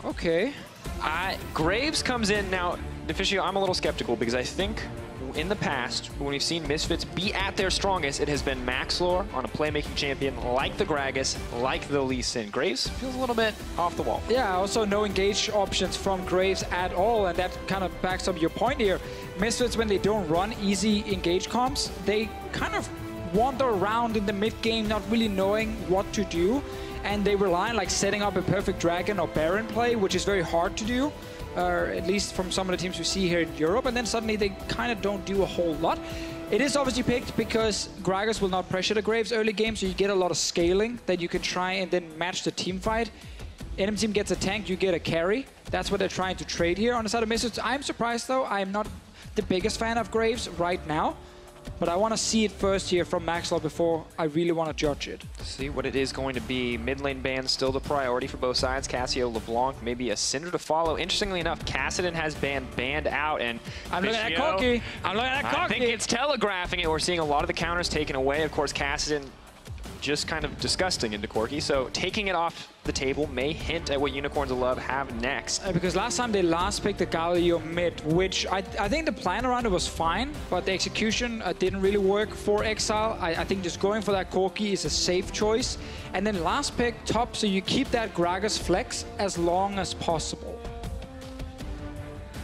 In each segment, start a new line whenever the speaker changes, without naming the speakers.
Okay.
Graves comes in now. Officially, I'm a little skeptical because I think in the past, when we've seen Misfits be at their strongest, it has been Maxlor on a playmaking champion like the Gragas, like the Lee Sin. Graves feels a little bit off the wall.
Yeah, also no engage options from Graves at all, and that kind of backs up your point here. Misfits, when they don't run easy engage comps, they kind of wander around in the mid game, not really knowing what to do, and they rely on like setting up a perfect Dragon or Baron play, which is very hard to do. At least from some of the teams we see here in Europe, and then suddenly they kind of don't do a whole lot. It is obviously picked because Gragas will not pressure the Graves early game, so you get a lot of scaling that you can try and then match the team fight. Enemy team gets a tank, you get a carry. That's what they're trying to trade here on the side of Misfits. I'm surprised though, I'm not the biggest fan of Graves right now, but I want to see it first here from Maxwell before I really want to judge it.
See what it is going to be. Mid lane ban still the priority for both sides. Cassio, LeBlanc, maybe a Syndra to follow. Interestingly enough, Kassadin has banned out, and
I'm looking at Corky. I'm looking at Corky.
I think it's telegraphing it. We're seeing a lot of the counters taken away. Of course, Kassadin just kind of disgusting into Corky. So taking it off the table may hint at what Unicorns of Love have next.
Because last time they picked the Galio mid, which I think the plan around it was fine, but the execution didn't really work for Exile. I think just going for that Corky is a safe choice. And then last pick, top, so you keep that Gragas flex as long as possible.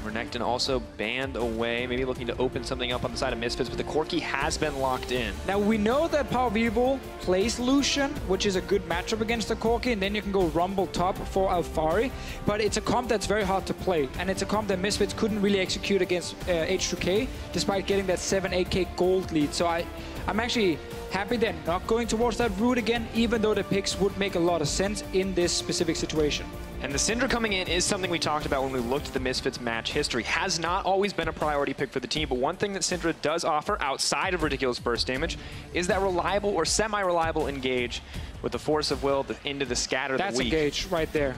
Renekton also banned away, maybe looking to open something up on the side of Misfits, but the Corky has been locked in.
Now we know that Power Vivo plays Lucian, which is a good matchup against the Corky, and then you can go Rumble top for Alphari, but it's a comp that's very hard to play, and it's a comp that Misfits couldn't really execute against H2K, despite getting that 7-8K gold lead. So I'm actually happy they're not going towards that route again, even though the picks would make a lot of sense in this specific situation.
And the Syndra coming in is something we talked about when we looked at the Misfits match history. Has not always been a priority pick for the team, but one thing that Syndra does offer outside of ridiculous burst damage is that reliable or semi-reliable engage with the force of will into the scatter
That's
the weak.
engage right there.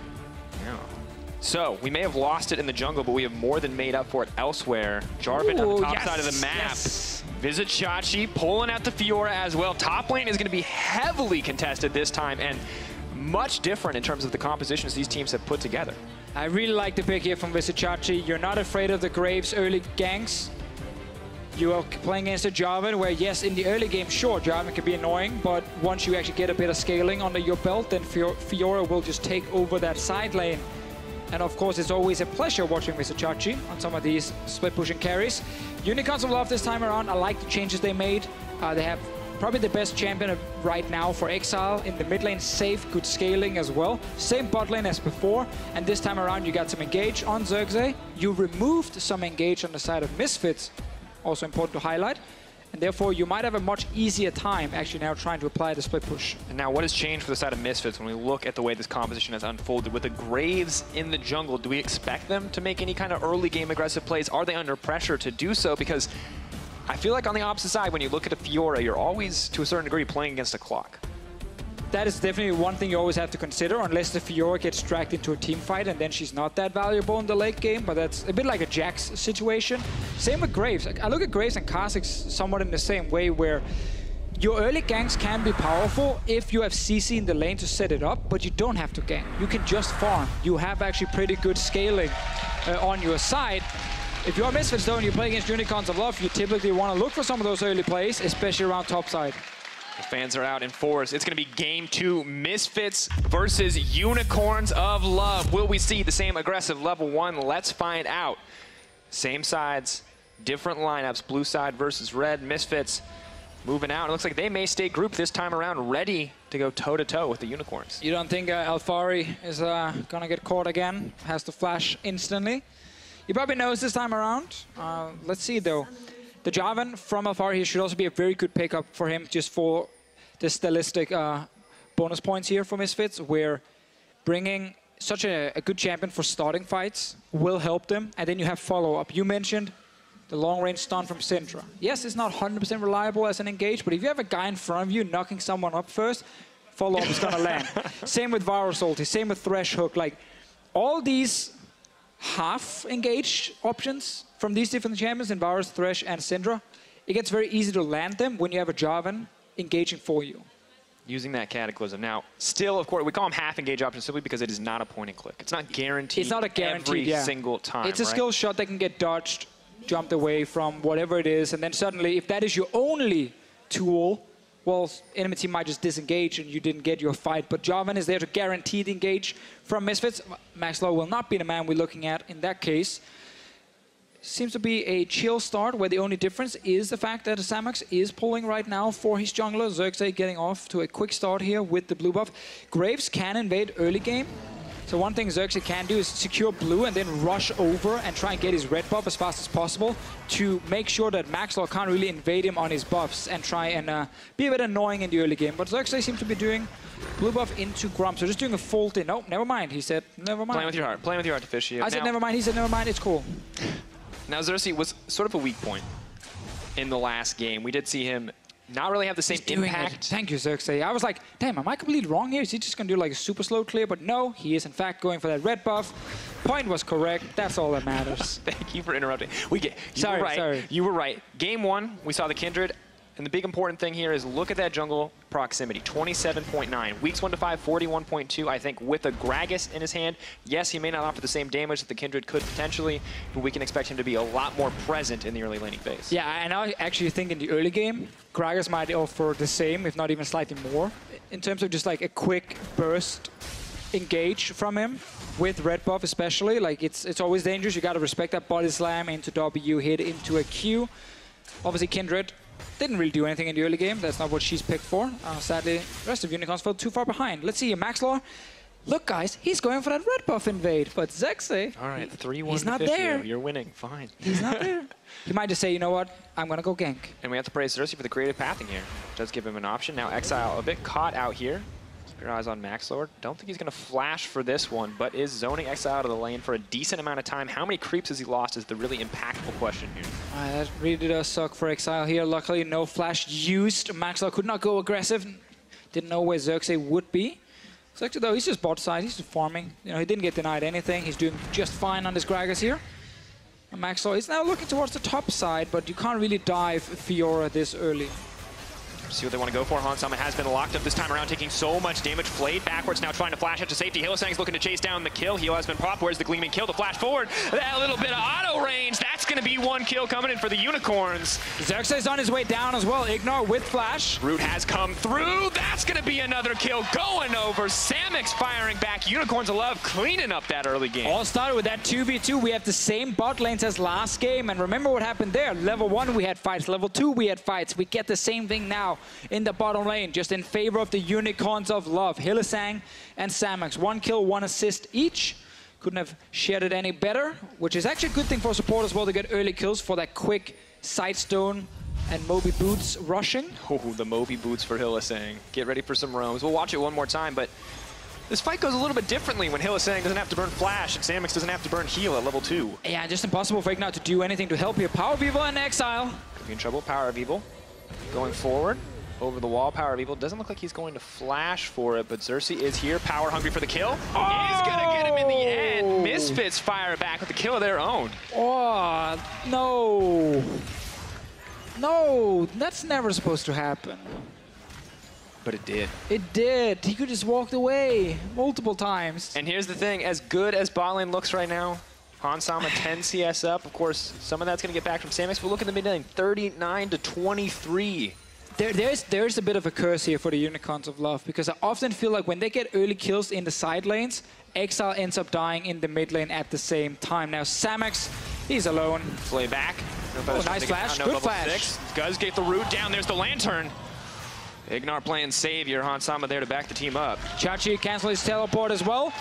Yeah. So we may have lost it in the jungle, but we have more than made up for it elsewhere. Jarvan on the top side of the map.
Yes.
Visit Chachi, pulling out the Fiora as well. Top lane is going to be heavily contested this time, and much different in terms of the compositions these teams have put together.
I really like the pick here from Visichachi. You're not afraid of the Graves early ganks. You are playing against a Jarvan where, yes, in the early game, sure, Jarvan can be annoying, but once you actually get a bit of scaling under your belt, then Fiora will just take over that side lane. And of course, it's always a pleasure watching Visichachi on some of these split pushing carries. Unicorns of Love this time around, I like the changes they made. They have probably the best champion right now for Exile. In the mid lane, safe, good scaling as well. Same bot lane as before, and this time around you got some engage on Xerxes. You removed some engage on the side of Misfits, also important to highlight. And therefore, you might have a much easier time actually now trying to apply the split push.
And now what has changed for the side of Misfits when we look at the way this composition has unfolded? With the Graves in the jungle, do we expect them to make any kind of early game aggressive plays? Are they under pressure to do so? Because I feel like on the opposite side, when you look at a Fiora, you're always, to a certain degree, playing against a clock.
That is definitely one thing you always have to consider, unless the Fiora gets dragged into a team fight and then she's not that valuable in the late game, but that's a bit like a Jax situation. Same with Graves. I look at Graves and Kha'Zix somewhat in the same way, where your early ganks can be powerful if you have CC in the lane to set it up, but you don't have to gank. You can just farm. You have actually pretty good scaling on your side. If you're Misfits though and you play against Unicorns of Love, you typically want to look for some of those early plays, especially around top side.
The fans are out in force. It's going to be game 2, Misfits versus Unicorns of Love. Will we see the same aggressive level 1? Let's find out. Same sides, different lineups. Blue side versus red. Misfits moving out. It looks like they may stay grouped this time around, ready to go toe-to-toe with the Unicorns.
You don't think Alphari is going to get caught again? Has to flash instantly. He probably knows this time around. Let's see though. The Jarvan from Alphari here should also be a very good pickup for him, just for the stylistic bonus points here for Misfits, where bringing such a good champion for starting fights will help them. And then you have follow-up. You mentioned the long-range stun from Syndra. Yes, it's not 100% reliable as an engage, but if you have a guy in front of you knocking someone up first, follow-up is going to land. Same with Varus ulti, same with Thresh hook. Like, all these half-engaged options from these different champions in Varus, Thresh, and Syndra, it gets very easy to land them when you have a Jarvan engaging for you.
Using that Cataclysm. Now, still, of course, we call them half engage options simply because it is not a point and click. It's not guaranteed.
It's not a guaranteed,
every single time.
It's a skill shot that can get dodged, jumped away from, whatever it is, and then suddenly, if that is your only tool, well, enemy team might just disengage and you didn't get your fight. But Jarvan is there to guarantee the engage from Misfits. Maxlow will not be the man we're looking at in that case. Seems to be a chill start where the only difference is the fact that Samax is pulling right now for his jungler. Xerxes getting off to a quick start here with the blue buff. Graves can invade early game. So one thing Xerxes can do is secure blue and then rush over and try and get his red buff as fast as possible to make sure that Maxlow can't really invade him on his buffs and try and be a bit annoying in the early game. But Xerxes seems to be doing blue buff into Grump. So just doing a full thing. No, never mind. He said, never mind.
Playing with your heart. Playing with your artificio.
I said, never mind. He said, never mind. It's cool.
Now, Xerxes was sort of a weak point in the last game. We did see him not really have the same impact.
Thank you, Xerxes. I was like, damn, am I completely wrong here? Is he just going to do like a super slow clear? But no, he is in fact going for that red buff. Point was correct. That's all that matters.
Thank you for interrupting.
Sorry.
You were right. Game 1, we saw the Kindred. And the big important thing here is look at that jungle proximity, 27.9. Weeks 1 to 5, 41.2. I think with a Gragas in his hand, yes, he may not offer the same damage that the Kindred could potentially, but we can expect him to be a lot more present in the early laning phase.
Yeah, and I actually think in the early game, Gragas might offer the same, if not even slightly more, in terms of just like a quick burst engage from him. With red buff especially, like it's always dangerous. You got to respect that body slam into W, hit into a Q. Obviously, Kindred didn't really do anything in the early game. That's not what she's picked for. Sadly, the rest of Unicorns fell too far behind. Let's see here, Maxlow. Look, guys, he's going for that red buff invade. But Xerxes,
all right, 3-1
he's not there.
You're winning, fine.
He's not there. He might just say, you know what, I'm going to go gank.
And we have to praise Xerxes for the creative pathing here. Does give him an option. Now Exile a bit caught out here. Keep your eyes on Maxlow. Don't think he's going to flash for this one, but is zoning Exile out of the lane for a decent amount of time. How many creeps has he lost is the really impactful question here.
That really does suck for Exile here. Luckily, no flash used. Maxlow could not go aggressive. Didn't know where Xerxes would be. Xerxes, though, he's just bot side. He's just farming. You know, he didn't get denied anything. He's doing just fine on this Gragas here. And Maxlow is now looking towards the top side, but you can't really dive Fiora this early.
See what they want to go for. Hansama has been locked up this time around, taking so much damage. Flayed backwards, now trying to flash out to safety. Hylissang's looking to chase down the kill. Heal has been popped. Where's the Gleaming Kill? The flash forward. That little bit of auto range. That's going to be one kill coming in for the Unicorns.
Xerxes on his way down as well. Ignore with flash.
Root has come through. That's going to be another kill going over. Samix firing back. Unicorns of Love cleaning up that early game.
All started with that 2v2. We have the same bot lanes as last game. And remember what happened there. Level 1, we had fights. Level 2, we had fights. We get the same thing now in the bottom lane, just in favor of the Unicorns of Love. Hylissang and Samax. 1 kill, 1 assist each. Couldn't have shared it any better, which is actually a good thing for support as well to get early kills for that quick Sightstone and Moby Boots rushing.
Oh, the Moby Boots for Hylissang. Get ready for some roams. We'll watch it one more time, but this fight goes a little bit differently when Hylissang doesn't have to burn flash and Samix doesn't have to burn heal at level 2.
Yeah, just impossible for Ignite to do anything to help here. Power of Evil and Exile.
Could be in trouble. Power of Evil going forward. Over the wall, Power of Evil. Doesn't look like he's going to flash for it, but Xerxes is here. Power hungry for the kill. Oh! He's going to get him in the end. Misfits fire back with the kill of their own.
Oh, no. No, that's never supposed to happen.
But it did.
It did. He could just walked away multiple times.
And here's the thing. As good as bot lane looks right now, Hansama 10 CS up. Of course, some of that's going to get back from Samix, but look at the mid lane. 39 to 23.
There's a bit of a curse here for the Unicorns of Love, because I often feel like when they get early kills in the side lanes, Exile ends up dying in the mid lane at the same time. Now Samax, he's alone.
Flay back.
Oh, nice flash. Good flash.
Guz get the root down. There's the lantern. Ignar playing savior. Hansama there to back the team up.
Chachi cancel his teleport as well.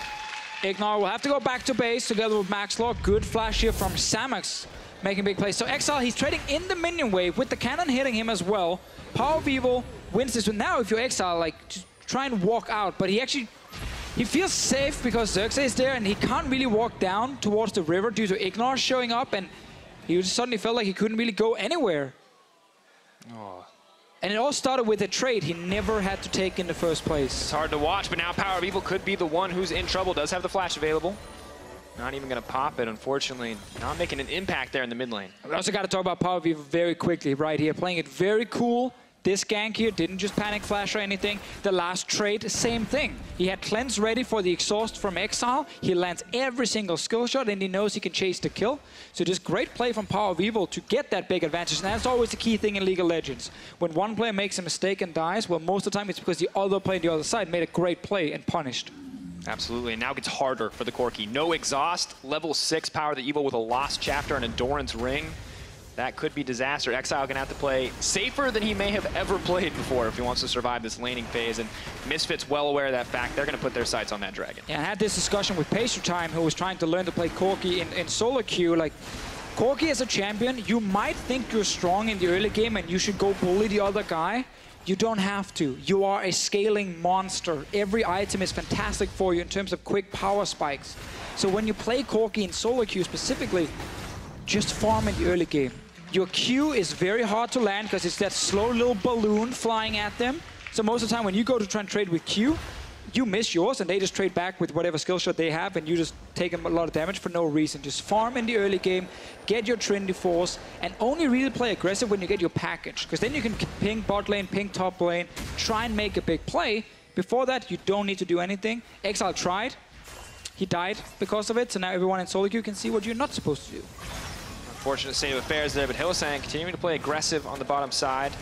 Ignar will have to go back to base together with Maxlow. Good flash here from Samax, making big plays. So Exile, he's trading in the minion wave with the cannon hitting him as well. Power of Evil wins this one. Now if you're Exile, like, just try and walk out. But he feels safe because Xerxes is there and he can't really walk down towards the river due to Ignar showing up, and he just suddenly felt like he couldn't really go anywhere.
Oh.
And it all started with a trade he never had to take in the first place.
It's hard to watch, but now Power of Evil could be the one who's in trouble. Does have the flash available. Not even going to pop it, unfortunately. Not making an impact there in the mid lane.
We also got to talk about Power of Evil very quickly right here. Playing it very cool, This gank here didn't just panic flash or anything. The last trade, same thing. He had cleanse ready for the exhaust from Exile. He lands every single skill shot, and he knows he can chase the kill. So just great play from Power of Evil to get that big advantage. And that's always the key thing in League of Legends. When one player makes a mistake and dies, well, most of the time it's because the other player on the other side made a great play and punished.
Absolutely, and now it gets harder for the Corki. No exhaust, level 6 Power of the Evil with a Lost Chapter and Endurance Ring. That could be disaster. Exile gonna have to play safer than he may have ever played before if he wants to survive this laning phase. And Misfits well aware of that fact. They're gonna put their sights on that dragon.
Yeah, I had this discussion with Pacer Time, who was trying to learn to play Corki in solo queue. Like, Corki as a champion, you might think you're strong in the early game and you should go bully the other guy. You don't have to. You are a scaling monster. Every item is fantastic for you in terms of quick power spikes. So when you play Corki in solo queue specifically, just farm in the early game. Your Q is very hard to land because it's that slow little balloon flying at them. So most of the time when you go to try and trade with Q, you miss yours and they just trade back with whatever skill shot they have and you just take them a lot of damage for no reason. Just farm in the early game, get your Trinity Force, and only really play aggressive when you get your package. Because then you can ping bot lane, ping top lane, try and make a big play. Before that, you don't need to do anything. Exile tried. He died because of it, so now everyone in solo queue can see what you're not supposed to do.
Unfortunate state of affairs there, but Hylissang continuing to play aggressive on the bottom side.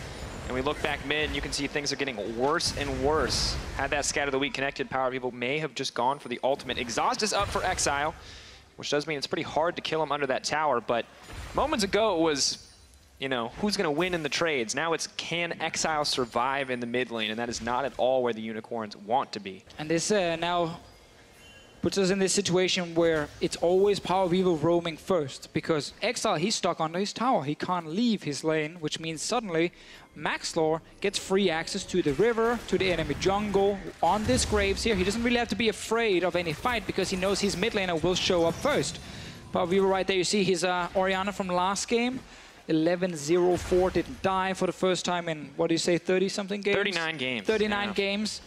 And we look back mid, and you can see things are getting worse and worse. Had that Scatter the Weak connected, Power of Evil may have just gone for the ultimate. Exhaust is up for Exile, which does mean it's pretty hard to kill him under that tower. But moments ago it was, you know, who's going to win in the trades? Now it's, can Exile survive in the mid lane? And that is not at all where the Unicorns want to be.
And this now puts us in this situation where it's always Power of Evil roaming first, because Exile, he's stuck under his tower. He can't leave his lane, which means suddenly Maxlor gets free access to the river, to the enemy jungle, on this Graves here. He doesn't really have to be afraid of any fight because he knows his mid laner will show up first. Power of Evil right there, you see his Orianna from last game. 11-0-4, didn't die for the first time in, what do you say, 30-something games?
39 games.
39 games.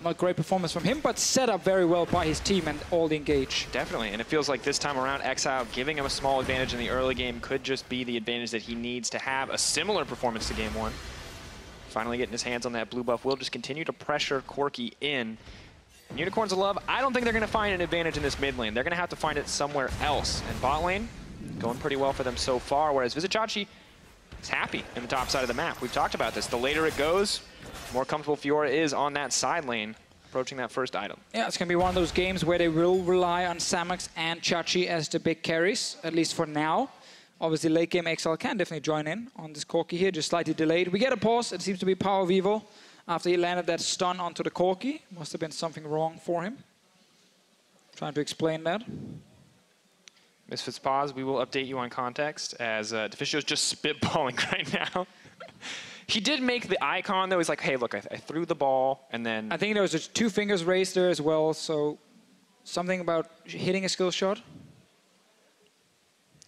Not great performance from him, but set up very well by his team and all the engage.
Definitely, and it feels like this time around, Exile giving him a small advantage in the early game could just be the advantage that he needs to have a similar performance to game 1. Finally getting his hands on that blue buff will just continue to pressure Corki in. And Unicorns of Love, I don't think they're going to find an advantage in this mid lane. They're going to have to find it somewhere else. And bot lane, going pretty well for them so far, whereas Vizicsacsi is happy in the top side of the map. We've talked about this. The later it goes, more comfortable Fiora is on that side lane, approaching that first item. Yeah,
it's going to be one of those games where they will rely on Samax and Chachi as the big carries, at least for now. Obviously, late game Exile can definitely join in on this Corki here, just slightly delayed. We get a pause. It seems to be Power of Evil after he landed that stun onto the Corki. Must have been something wrong for him. Trying to explain that.
Misfits pause. We will update you on context as Deficio's just spitballing right now. He did make the icon, though. He's like, hey, look, I threw the ball, and then...
I think there was just 2 fingers raised there as well, so something about hitting a skill shot.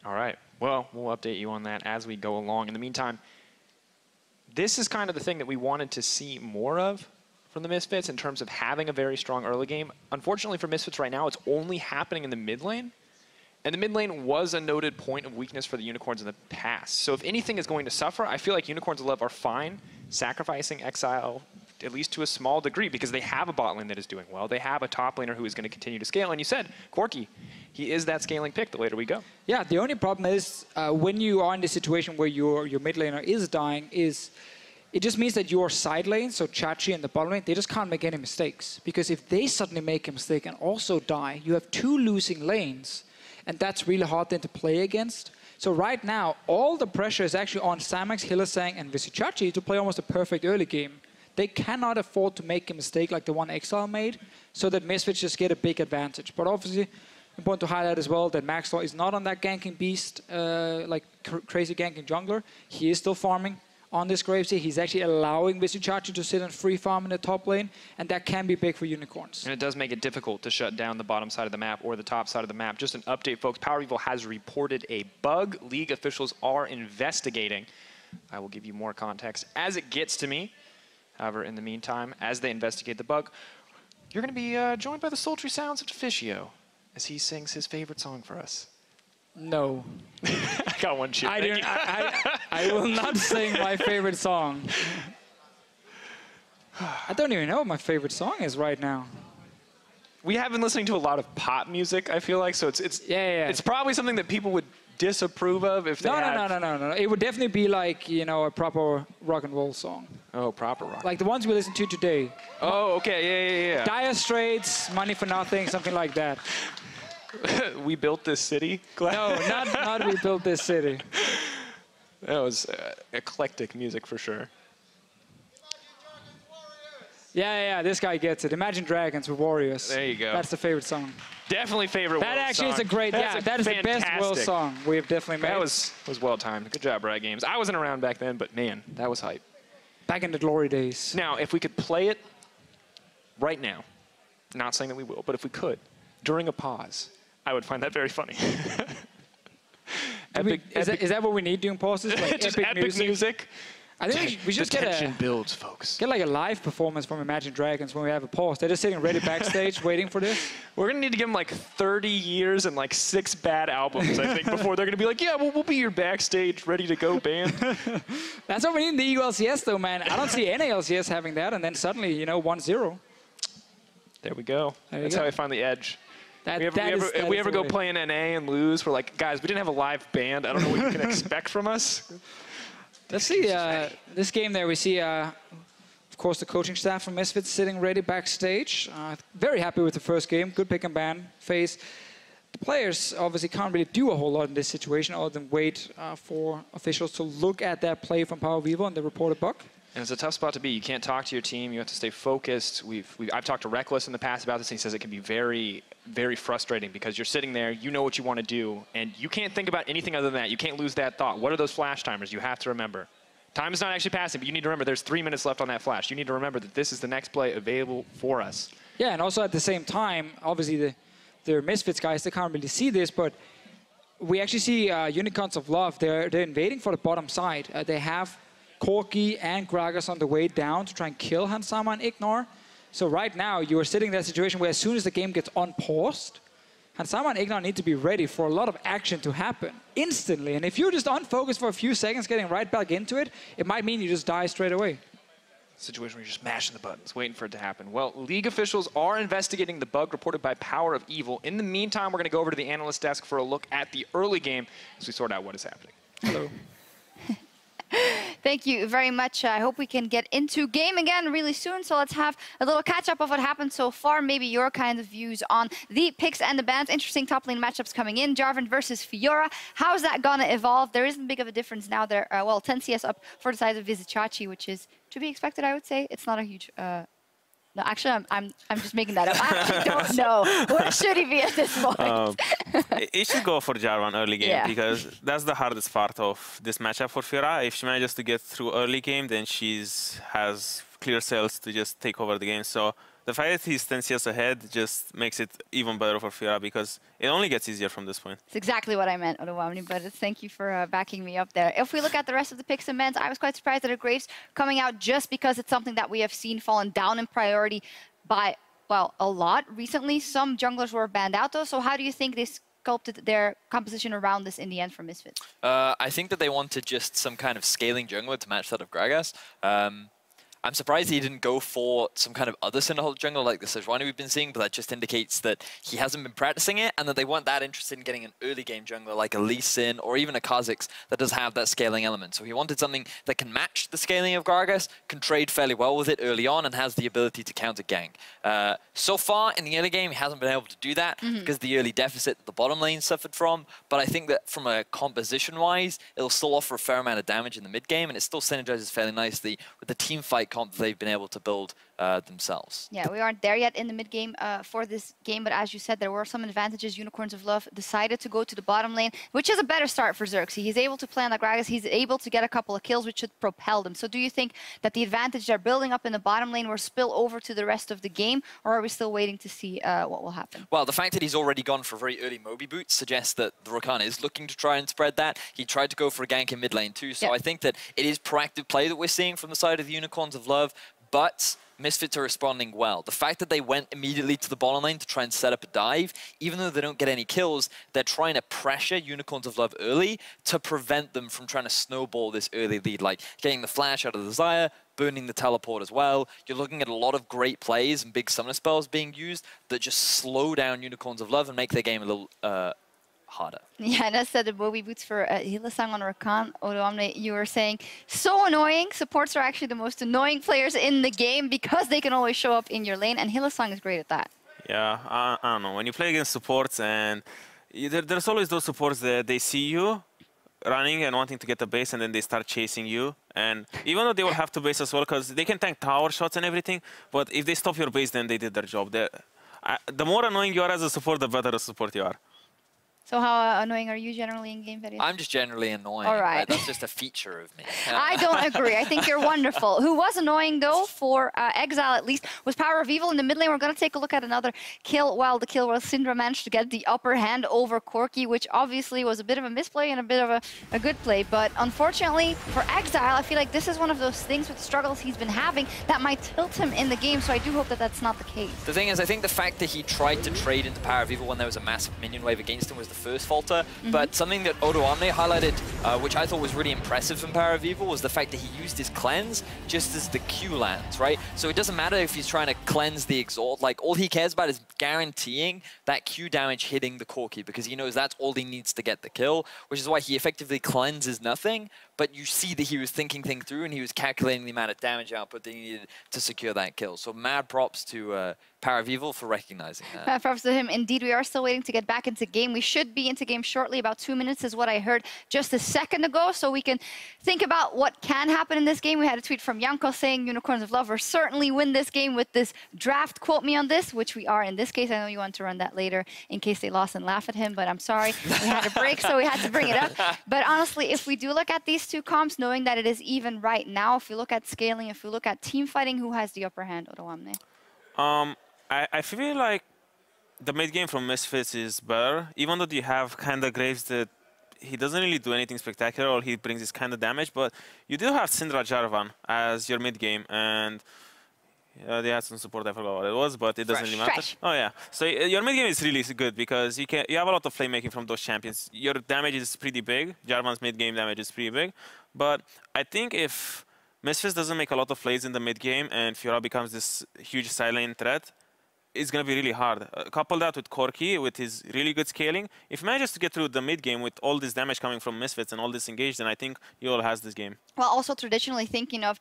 All right. Well, we'll update you on that as we go along. In the meantime, this is kind of the thing that we wanted to see more of from the Misfits in terms of having a very strong early game. Unfortunately for Misfits right now, it's only happening in the mid lane. And the mid lane was a noted point of weakness for the Unicorns in the past. So if anything is going to suffer, I feel like Unicorns of Love are fine sacrificing Exile, at least to a small degree, because they have a bot lane that is doing well. They have a top laner who is going to continue to scale. And you said, Corki, he is that scaling pick the later we go.
Yeah, the only problem is when you are in the situation where your mid laner is dying, is it just means that your side lane, so Chachi and the bottom lane, they just can't make any mistakes. Because if they suddenly make a mistake and also die, you have 2 losing lanes. And that's really hard then to play against. So right now, all the pressure is actually on Samax, Hylissang, and Vizicsacsi to play almost a perfect early game. They cannot afford to make a mistake like the one Exile made, so that Misfits just get a big advantage. But obviously, important to highlight as well that Maxlor is not on that ganking beast, like crazy ganking jungler. He is still farming on this Graves here. He's actually allowing Vizicsacsi to sit and free farm in the top lane, and that can be big for Unicorns.
And it does make it difficult to shut down the bottom side of the map or the top side of the map. Just an update, folks. Power of Evil has reported a bug. League officials are investigating. I will give you more context as it gets to me. However, in the meantime, as they investigate the bug, you're going to be joined by the sultry sounds of Deficio as he sings his favorite song for us.
No.
I got one chip.
I will not sing my favorite song. I don't even know what my favorite song is right now.
We have been listening to a lot of pop music, I feel like, so it's it's probably something that people would disapprove of if they
No. It would definitely be like, you know, a proper rock and roll song.
Oh, proper rock.
Like the ones we listen to today.
Oh, okay, yeah.
Dire Straits, Money for Nothing, something like that.
We built this city?
No, not We Built This City.
That was eclectic music for sure.
Yeah, this guy gets it. Imagine Dragons with Warriors.
There you go.
That's the favorite song.
Definitely favorite
That
world
actually
song.
is a great, that is the best world song we've definitely made.
That was well timed. Good job, Riot Games. I wasn't around back then, but man, that was hype.
Back in the glory days.
Now, if we could play it right now, not saying that we will, but if we could, during a pause, I would find that very funny.
Is that what we need during pauses? Like
just epic music.
I think we should
the tension builds, folks.
Get like a live performance from Imagine Dragons when we have a pause. They're just sitting ready backstage waiting for this.
We're going to need to give them like 30 years and like 6 bad albums, I think, before they're going to be like, yeah, we'll be your backstage, ready to go band.
That's what we need in the EU LCS, though, man. I don't see any LCS having that, and then suddenly, you know, 1-0.
There we go. That's how I find the edge.
If
we ever go play in NA and lose, we're like, guys, we didn't have a live band. I don't know what you can expect from us.
Let's see, this game there, we see, of course, the coaching staff from Misfits sitting ready backstage. Very happy with the first game. Good pick and ban phase. The players obviously can't really do a whole lot in this situation other than wait for officials to look at that play from Power Vivo and the reported bug.
And it's a tough spot to be. You can't talk to your team. You have to stay focused. I've talked to Reckless in the past about this, and he says it can be very, very frustrating because you're sitting there, you know what you want to do, and you can't think about anything other than that. You can't lose that thought. What are those flash timers? You have to remember. Time is not actually passing, but you need to remember there's 3 minutes left on that flash. You need to remember that this is the next play available for us.
Yeah, and also at the same time, obviously the Misfits guys, they can't really see this, but we actually see Unicorns of Love. They're invading for the bottom side. They have Corki and Gragas on the way down to try and kill Hansama and Ignore. So right now, you are sitting in that situation where as soon as the game gets unpaused, Hansama and Ignore need to be ready for a lot of action to happen instantly. And if you're just unfocused for a few seconds, getting right back into it, it might mean you just die straight away.
Situation where you're just mashing the buttons, waiting for it to happen. Well, League officials are investigating the bug reported by Power of Evil. In the meantime, we're going to go over to the analyst desk for a look at the early game as we sort out what is happening.
Hello.
Thank you very much. I hope we can get into game again really soon. So let's have a little catch-up of what happened so far. Maybe your kind of views on the picks and the bans. Interesting top lane matchups coming in. Jarvan versus Fiora. How's that going to evolve? There isn't big of a difference now. There, well, 10 CS up for the side of Vizicachi, which is to be expected, I would say. It's not a huge... No, actually, I'm just making that up. I actually don't know. Where should he be at this point?
He should go for Jarvan early game because that's the hardest part of this matchup for Fiora. If she manages to get through early game, then has clear sails to just take over the game. So the fact that he's 10 CS ahead just makes it even better for Fiora because it only gets easier from this point.
It's exactly what I meant, Odawamni, but thank you for backing me up there. If we look at the rest of the picks and bans, I was quite surprised that a Graves coming out just because it's something that we have seen fallen down in priority by, well, a lot recently. Some junglers were banned out, though, so how do you think they sculpted their composition around this in the end for Misfits?
I think that they wanted just some kind of scaling jungler to match that of Gragas. I'm surprised he didn't go for some kind of other Cinderhulk jungle like the Sejuani we've been seeing, but that just indicates that he hasn't been practicing it and that they weren't that interested in getting an early game jungler like a Lee Sin or even a Kha'Zix that does have that scaling element. So he wanted something that can match the scaling of Gragas, can trade fairly well with it early on, and has the ability to counter gank. So far in the early game, he hasn't been able to do that because the early deficit the bottom lane suffered from, but I think that from a composition-wise, it'll still offer a fair amount of damage in the mid game, and it still synergizes fairly nicely with the team fight comp that they've been able to build themselves.
Yeah, we aren't there yet in the mid game for this game, but as you said, there were some advantages. Unicorns of Love decided to go to the bottom lane, which is a better start for Xerxes. He's able to play on the Gragas, he's able to get a couple of kills, which should propel them. So do you think that the advantage they're building up in the bottom lane will spill over to the rest of the game, or are we still waiting to see what will happen?
Well, the fact that he's already gone for very early Moby boots suggests that the Rakan is looking to try and spread that. He tried to go for a gank in mid lane too, so I think that it is proactive play that we're seeing from the side of the Unicorns of Love, but Misfits are responding well. The fact that they went immediately to the bottom lane to try and set up a dive, even though they don't get any kills, they're trying to pressure Unicorns of Love early to prevent them from trying to snowball this early lead, like getting the flash out of the Xayah, burning the teleport as well. You're looking at a lot of great plays and big summoner spells being used that just slow down Unicorns of Love and make their game a little harder.
Yeah, that's the Bobby Boots for Hylissang on Rakan. Odoamne, you were saying, so annoying. Supports are actually the most annoying players in the game because they can always show up in your lane, and Hylissang is great at that.
Yeah, I don't know. When you play against supports, and there's always those supports that they see you running and wanting to get the base, and then they start chasing you. And even though they will have to base as well, because they can tank tower shots and everything, but if they stop your base, then they did their job. The more annoying you are as a support, the better a support you are.
So how annoying are you generally in game, Ferias?
I'm just generally annoying.
All right.
That's just a feature of me.
I don't agree. I think you're wonderful. Who was annoying, though, for Exile at least, was Power of Evil in the mid lane. We're going to take a look at another kill. Well, the kill where Syndra managed to get the upper hand over Corki, which obviously was a bit of a misplay and a bit of a good play. But unfortunately, for Exile, I feel like this is one of those things with struggles he's been having that might tilt him in the game. So I do hope that that's not the case.
The thing is, I think the fact that he tried to trade into Power of Evil when there was a massive minion wave against him was the first falter. But something that Odoamne highlighted, which I thought was really impressive from Power of Evil, was the fact that he used his cleanse just as the Q lands, right? So it doesn't matter if he's trying to cleanse the Exalt. Like, all he cares about is guaranteeing that Q damage hitting the Corki, because he knows that's all he needs to get the kill, which is why he effectively cleanses nothing. But you see that he was thinking things through, and he was calculating the amount of damage output that he needed to secure that kill. So mad props to Power of Evil for recognizing that.
Mad props to him. Indeed, we are still waiting to get back into game. We should be into game shortly. About 2 minutes is what I heard just a second ago. So we can think about what can happen in this game. We had a tweet from Janko saying Unicorns of Love will certainly win this game with this draft. Quote me on this, which we are in this case. I know you want to run that later in case they lost and laugh at him, but I'm sorry. We had a break, so we had to bring it up. But honestly, if we do look at these two comps, knowing that it is even right now, if we look at scaling, if we look at team fighting, who has the upper hand, Odoamne?
I feel like the mid game from Misfits is better, even though you have kind of Graves that he doesn't really do anything spectacular, or he brings this kind of damage, but you do have Syndra Jarvan as your mid game, and they had some support, I forgot what it was, but it doesn't really matter. Oh yeah, so your mid game is really good because you have a lot of playmaking from those champions. Your damage is pretty big, Jarvan's mid game damage is pretty big, but I think if Misfits doesn't make a lot of plays in the mid game and Fiora becomes this huge side lane threat, it's going to be really hard. Couple that with Corki, with his really good scaling. If he manages to get through the mid game with all this damage coming from Misfits and all this engaged, then I think Yol has this game.
Well, also traditionally thinking of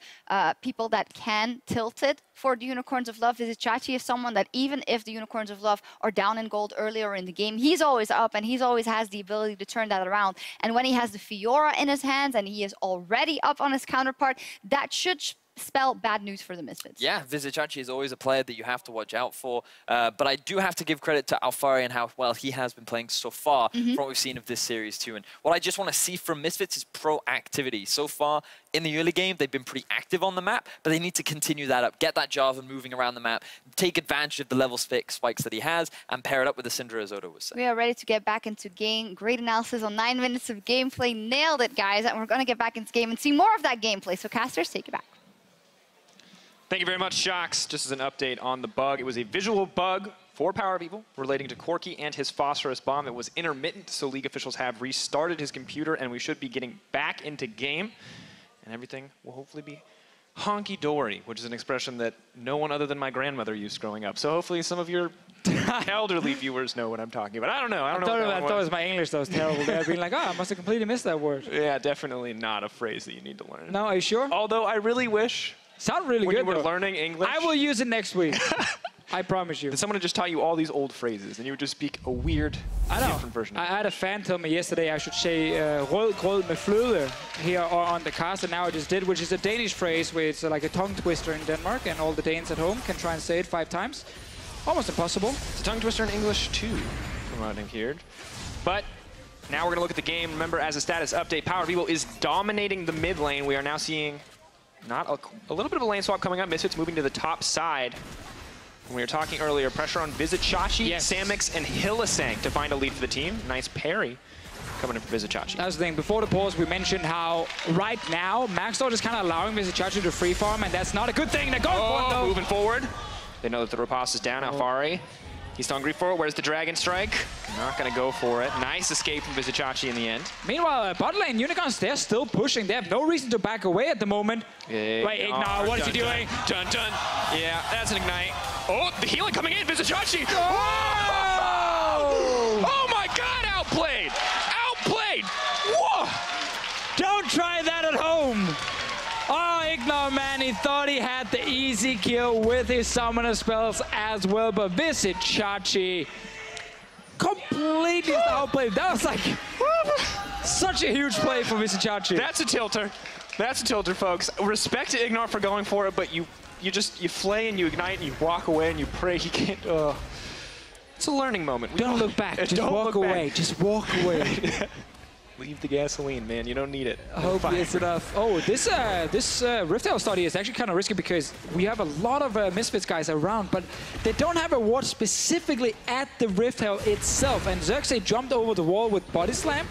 people that can tilt it for the Unicorns of Love, Vizicsacsi is someone that even if the Unicorns of Love are down in gold earlier in the game, he's always up and he's always has the ability to turn that around. And when he has the Fiora in his hands and he is already up on his counterpart, that should spell bad news for the Misfits.
Yeah, Vizicsacsi is always a player that you have to watch out for. But I do have to give credit to Alfari and how well he has been playing so far from what we've seen of this series too. And what I just want to see from Misfits is proactivity. So far in the early game, they've been pretty active on the map, but they need to continue that up. Get that Jarvan moving around the map, take advantage of the level spikes that he has, and pair it up with the Syndra, as Odo was saying.
We are ready to get back into game. Great analysis on 9 minutes of gameplay. Nailed it, guys. And we're going to get back into game and see more of that gameplay. So casters, take it back.
Thank you very much, Shox. Just as an update on the bug, it was a visual bug for Power of Evil relating to Corki and his phosphorus bomb. It was intermittent, so League officials have restarted his computer, and we should be getting back into game. And everything will hopefully be honky-dory, which is an expression that no one other than my grandmother used growing up. So hopefully some of your elderly viewers know what I'm talking about. I don't know. I
thought it was my English that was terrible. I've been like, oh, I must have completely missed that word.
Yeah, definitely not a phrase that you need to learn.
No, are you sure?
Although I really wish...
Sound really
when
good,
you were
though.
learning English.
I will use it next week. I promise you.
That someone had just taught you all these old phrases, and you would just speak a weird, different version.
I had a fan tell me yesterday I should say rød grød med fløde here on the cast, and now I just did, which is a Danish phrase where it's like a tongue twister in Denmark, and all the Danes at home can try and say it 5 times. Almost impossible.
It's a tongue twister in English too, from what I've heard. But now we're going to look at the game. Remember, as a status update, Power of Evil is dominating the mid lane. We are now seeing a little bit of a lane swap coming up. Misfits moving to the top side. When we were talking earlier, pressure on Vizicsacsi, Samix, and Hylissang to find a lead for the team. Nice parry coming in for Vizicsacsi.
That's the thing. Before the pause, we mentioned how right now, Maxdor is kind of allowing Vizicsacsi to free farm, and that's not a good thing. They're going for it, though.
Moving forward. They know that the riposte is down. Alfari He's hungry for it. Where's the Dragon Strike? Not going to go for it. Nice escape from Vizicachi in the end.
Meanwhile, bot lane, Unicorns, they're still pushing. They have no reason to back away at the moment. Wait, Ignar, what is he doing?
Dun, dun. Yeah, that's an ignite. Oh, the healing coming in. Vizicachi.
Oh!
Oh my God, outplayed. Outplayed. Whoa.
Don't try that at home. Oh, Ignar, man, he thought he had the easy kill with his summoner spells as well, but Vizicachi completely outplayed. That was like such a huge play for Vizicachi.
That's a tilter. That's a tilter, folks. Respect to Ignar for going for it, but you flay and you ignite and you walk away and you pray he can't. It's a learning moment.
Don't look back. Just walk away. Just walk away.
Leave the gasoline, man. You don't need it.
I hope it's enough. Oh, this Rift Herald study is actually kind of risky because we have a lot of Misfits guys around, but they don't have a ward specifically at the Rift Herald itself. And Xerxes jumped over the wall with Body Slam.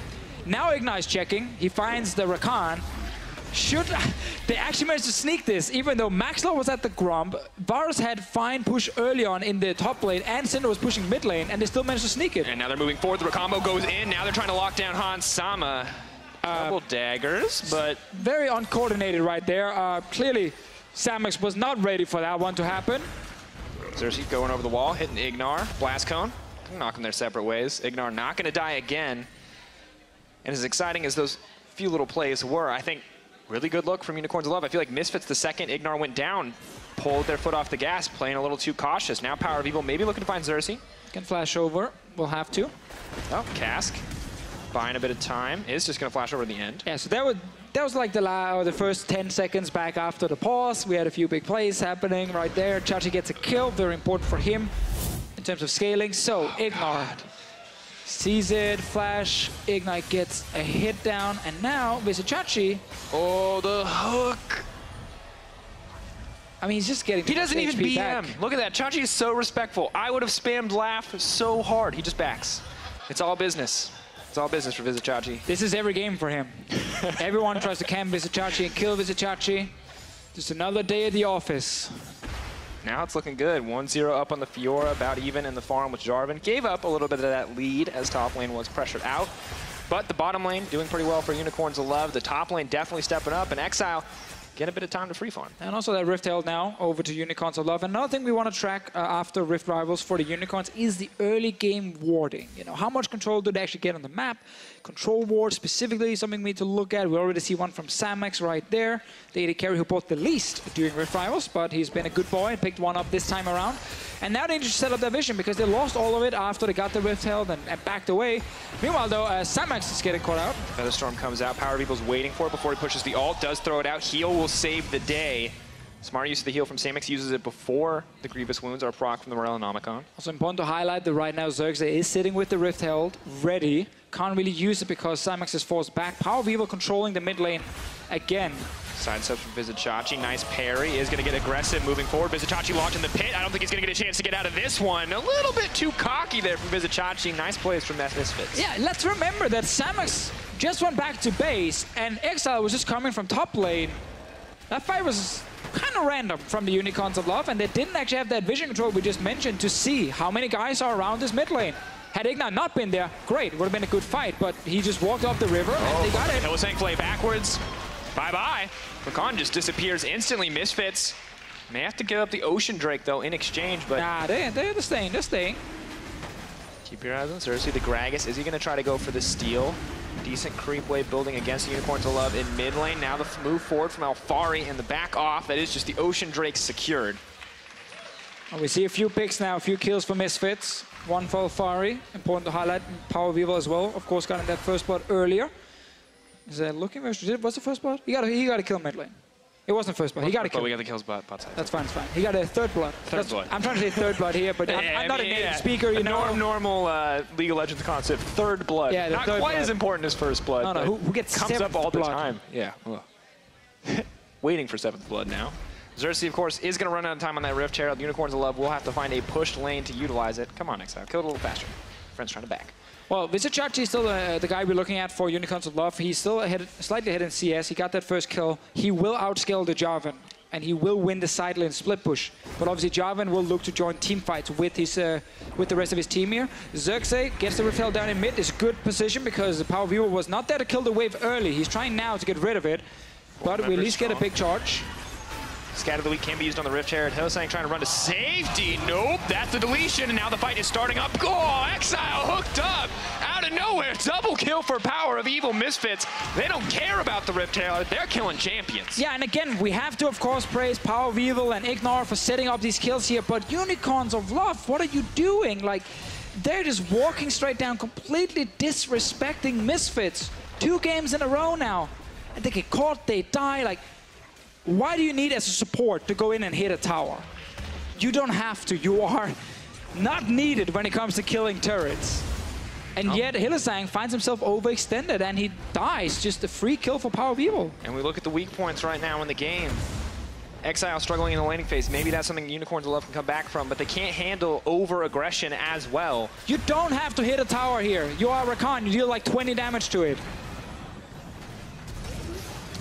Now Ignar is checking. He finds the Rakan. They actually managed to sneak this, even though Maxlow was at the Grump. Varus had fine push early on in the top lane, and Syndra was pushing mid lane, and they still managed to sneak it.
And now they're moving forward. The combo goes in. Now they're trying to lock down Hans Sama. Double daggers, but
very uncoordinated right there. Clearly, Samex was not ready for that one to happen.
Xerxes going over the wall, hitting Ignar. Blast Cone. Knock them their separate ways. Ignar not going to die again. And as exciting as those few little plays were, I think really good look from Unicorns of Love. I feel like Misfits, the second Ignar went down, pulled their foot off the gas, playing a little too cautious. Now Power of Evil maybe looking to find Xerxes.
Can flash over. We'll have to.
Oh, Cask. Buying a bit of time. Is just going to flash over at the end.
Yeah, so that was like the first 10 seconds back after the pause. We had a few big plays happening right there. Chachi gets a kill. Very important for him in terms of scaling. So Ignar sees it, flash, Ignite gets a hit down, and now Vizicachi.
Oh, the hook.
I mean, he's just getting.
He doesn't even BM.
Back.
Look at that. Chachi is so respectful. I would have spammed laugh so hard. He just backs. It's all business. It's all business for Vizicachi.
This is every game for him. Everyone tries to camp Vizicachi and kill Vizicachi. Just another day at the office.
Now it's looking good. 1-0 up on the Fiora, about even in the farm with Jarvan. Gave up a little bit of that lead as top lane was pressured out. But the bottom lane doing pretty well for Unicorns of Love. The top lane definitely stepping up, and Exile get a bit of time to free farm.
And also that Rift Herald now over to Unicorns of Love. Another thing we want to track after Rift Rivals for the Unicorns is the early game warding. You know, how much control do they actually get on the map? Control ward specifically, something we need to look at. We already see one from Samex right there. The AD carry who bought the least during Rift Rivals, but he's been a good boy and picked one up this time around. And now they need to set up their vision because they lost all of it after they got the Rift Herald and backed away. Meanwhile, though, Samex is getting caught out.
Featherstorm comes out. Power of Evil's waiting for it before he pushes the ult. Does throw it out. Heal will save the day. Smart use of the heal from Samex. Uses it before the Grievous Wounds are proc from the Morellonomicon.
Also important to highlight that right now Xerxes is sitting with the Rift Herald, ready. Can't really use it because Samex is forced back. Power of Evil controlling the mid lane again.
Side step from Vizicachi. Nice parry. Is going to get aggressive moving forward. Vizicachi locked in the pit. I don't think he's going to get a chance to get out of this one. A little bit too cocky there from Vizicachi. Nice plays from Misfits.
Yeah, let's remember that Samex just went back to base and Exile was just coming from top lane. That fight was kind of random from the Unicorns of Love, and they didn't actually have that vision control we just mentioned to see how many guys are around this mid lane. Had Ignite not been there, great, would have been a good fight, but he just walked off the river and they got it.
Hillsang play backwards. Bye-bye. Rakan just disappears instantly. Misfits may have to give up the Ocean Drake, though, in exchange, but...
Nah, they're staying, they're staying.
Keep your eyes on Xerxes. The Gragas, is he going to try to go for the steal? Decent creep wave building against Unicorns of Love in mid lane. Now the move forward from Alfari and the back off. That is just the Ocean Drake secured.
Well, we see a few picks now, a few kills for Misfits. One for Alfari. Important to highlight. Power of Evil as well. Of course, got in that first blood earlier. Is that looking very strategic? What's the first blood? He got to kill mid lane. It wasn't first blood. He got to kill.
We got the kills bot side.
That's fine, it's fine. He got a third blood.
Third blood.
I'm trying to say third blood here, but I'm not a native speaker, you know.
Normal League of Legends concept. Third blood.
Yeah,
not quite
blood.
as important as first blood.
No, who gets
comes up all the
blood?
time. Yeah. Waiting for seventh blood now. Xerxes, of course, is going to run out of time on that Rift Herald. Unicorns of Love will have to find a pushed lane to utilize it. Come on, Exile. Kill it a little faster. Friend's trying to back.
Well, Vizicachi is still the guy we're looking at for Unicorns of Love. He's still slightly ahead in CS. He got that first kill. He will outscale the Jarvan and he will win the side lane split push. But obviously Jarvan will look to join team fights with his with the rest of his team here. Xerxes gets the repel down in mid. It's good position because the Power Viewer was not there to kill the wave early. He's trying now to get rid of it, but we at least get a big charge.
Scatter of the Week can be used on the Rift Herald. Hillsang trying to run to safety. Nope, that's the deletion, and now the fight is starting up. Oh, Exile hooked up out of nowhere. Double kill for Power of Evil Misfits. They don't care about the Rift Herald. They're killing champions.
Yeah, and again, we have to, of course, praise Power of Evil and Ignore for setting up these kills here, but Unicorns of Love, what are you doing? Like, they're just walking straight down, completely disrespecting Misfits. 2 games in a row now. And they get caught, they die, like... Why do you need, as a support, to go in and hit a tower? You don't have to. You are not needed when it comes to killing turrets. And yet, Hillesang finds himself overextended, and he dies. Just a free kill for Power of Evil.
And we look at the weak points right now in the game. Exile struggling in the laning phase. Maybe that's something Unicorns of Love can come back from, but they can't handle over-aggression as well.
You don't have to hit a tower here. You are Rakan. You deal like 20 damage to it.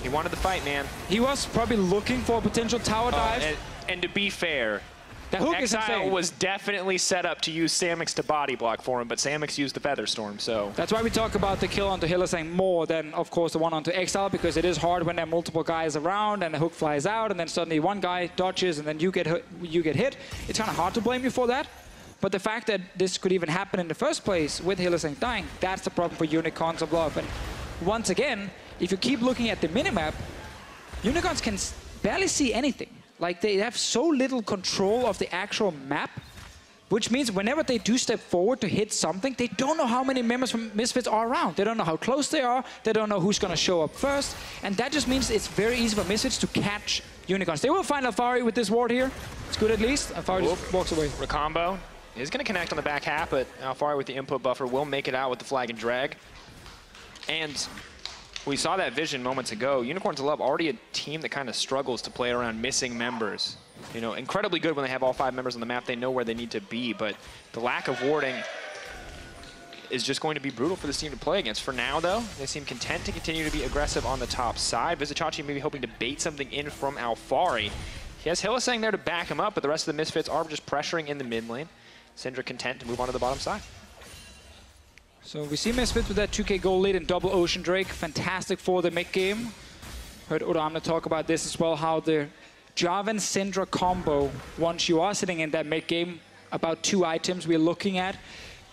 He wanted the fight, man.
He was probably looking for a potential tower dive.
And to be fair,
that hook
Exile
is insane.
was definitely set up to use Samix to body block for him, but Samix used the Featherstorm, so...
That's why we talk about the kill onto Hillesang more than, of course, the one onto Exile, because it is hard when there are multiple guys around and the hook flies out, and then suddenly one guy dodges and then you get hit. It's kind of hard to blame you for that. But the fact that this could even happen in the first place with Hillesang dying, that's the problem for Unicorns of Love. And once again, if you keep looking at the minimap, Unicorns can barely see anything. Like, they have so little control of the actual map, which means whenever they do step forward to hit something, they don't know how many members from Misfits are around. They don't know how close they are. They don't know who's going to show up first. And that just means it's very easy for Misfits to catch Unicorns. They will find Alfari with this ward here. It's good at least. Alfari just walks away.
Rakambo is going to connect on the back half, but Alfari with the input buffer will make it out with the flag and drag. And... we saw that vision moments ago. Unicorns of Love already a team that kind of struggles to play around missing members. You know, incredibly good when they have all 5 members on the map. They know where they need to be, but the lack of warding is just going to be brutal for this team to play against. For now, though, they seem content to continue to be aggressive on the top side. Vizicachi maybe hoping to bait something in from Alfari. He has Hillesang there to back him up, but the rest of the Misfits are just pressuring in the mid lane. Syndra content to move on to the bottom side.
So we see Misfits with that 2k gold lead and double Ocean Drake. Fantastic for the mid game. Heard Uramna talk about this as well, how the Jarvan Syndra combo, once you are sitting in that mid game, about 2 items we're looking at.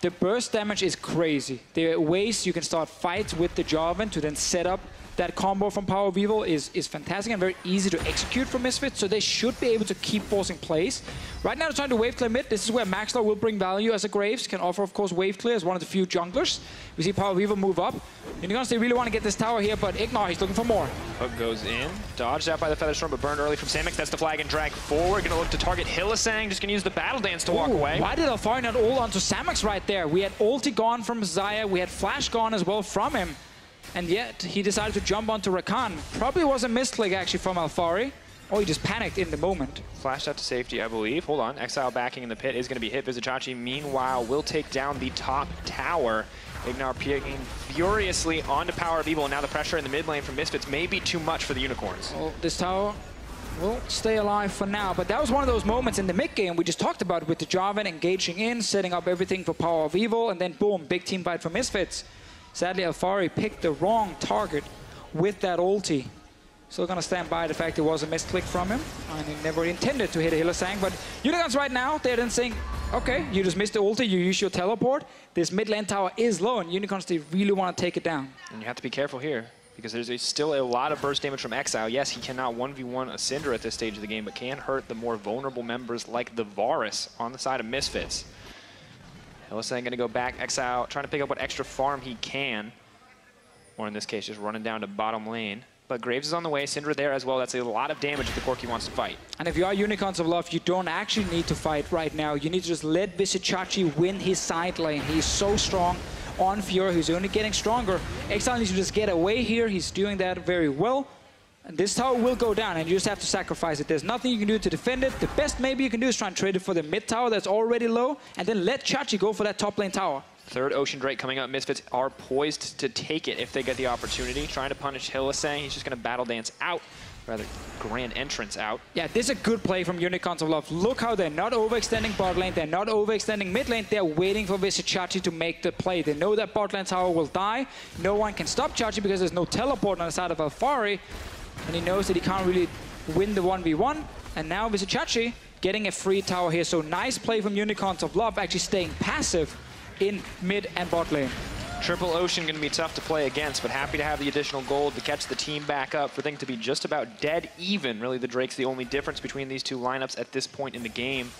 The burst damage is crazy. There are ways you can start fights with the Jarvan to then set up that combo from Power of Evil is fantastic and very easy to execute for Misfits, so they should be able to keep forcing plays. Right now they're trying to wave clear mid. This is where Maxlar will bring value as a Graves, can offer, of course, wave clear as one of the few junglers. We see Power of Evil move up. Unicorns, they really want to get this tower here, but Ignore, he's looking for more.
Hook goes in, dodged out by the Featherstorm, but burned early from Samix. That's the flag and drag forward. Gonna look to target Hillesang, just gonna use the Battle Dance to walk away.
Why did Alfari not ult onto Samix right there? We had ulti gone from Zaya, we had flash gone as well from him. And yet, he decided to jump onto Rakan. Probably was a misclick, actually, from Alfari. Or he just panicked in the moment.
Flashed out to safety, I believe. Hold on. Exile backing in the pit is going to be hit. Vizicachi, meanwhile, will take down the top tower. Ignore peeking furiously onto Power of Evil. And now the pressure in the mid lane from Misfits may be too much for the Unicorns.
Well, this tower will stay alive for now. But that was one of those moments in the mid game we just talked about with the Jarvan engaging in, setting up everything for Power of Evil. And then, boom, big team fight for Misfits. Sadly, Alfari picked the wrong target with that ulti. Still gonna stand by the fact it was a misclick from him. And he never intended to hit a Hillesang. But Unicorns right now, they're then saying, okay, you just missed the ulti, you use your teleport. This mid lane tower is low, and Unicorns, they really want to take it down.
And you have to be careful here, because there's still a lot of burst damage from Exile. Yes, he cannot 1v1 a Syndra at this stage of the game, but can hurt the more vulnerable members like the Varus on the side of Misfits. Hillesang going to go back. Exile trying to pick up what extra farm he can. Or in this case, just running down to bottom lane. But Graves is on the way. Syndra there as well. That's a lot of damage if the Corki wants to fight.
And if you are Unicorns of Love, you don't actually need to fight right now. You need to just let Vizicachi win his side lane. He's so strong on Fiora. He's only getting stronger. Exile needs to just get away here. He's doing that very well. And this tower will go down, and you just have to sacrifice it. There's nothing you can do to defend it. The best maybe you can do is try and trade it for the mid tower that's already low, and then let Chachi go for that top lane tower.
Third Ocean Drake coming up. Misfits are poised to take it if they get the opportunity. Trying to punish Hillesang. He's just going to battle dance out rather grand entrance out.
Yeah, this is a good play from Unicorns of Love. Look how they're not overextending bot lane, they're not overextending mid lane, they're waiting for Chachi to make the play. They know that bot lane tower will die. No one can stop Chachi because there's no teleport on the side of Alfari. And he knows that he can't really win the 1v1. And now Chachi getting a free tower here. So nice play from Unicorns of Love, actually staying passive in mid and bot lane.
Triple Ocean going to be tough to play against, but happy to have the additional gold to catch the team back up for things to be just about dead even. Really, the Drake's the only difference between these two lineups at this point in the game.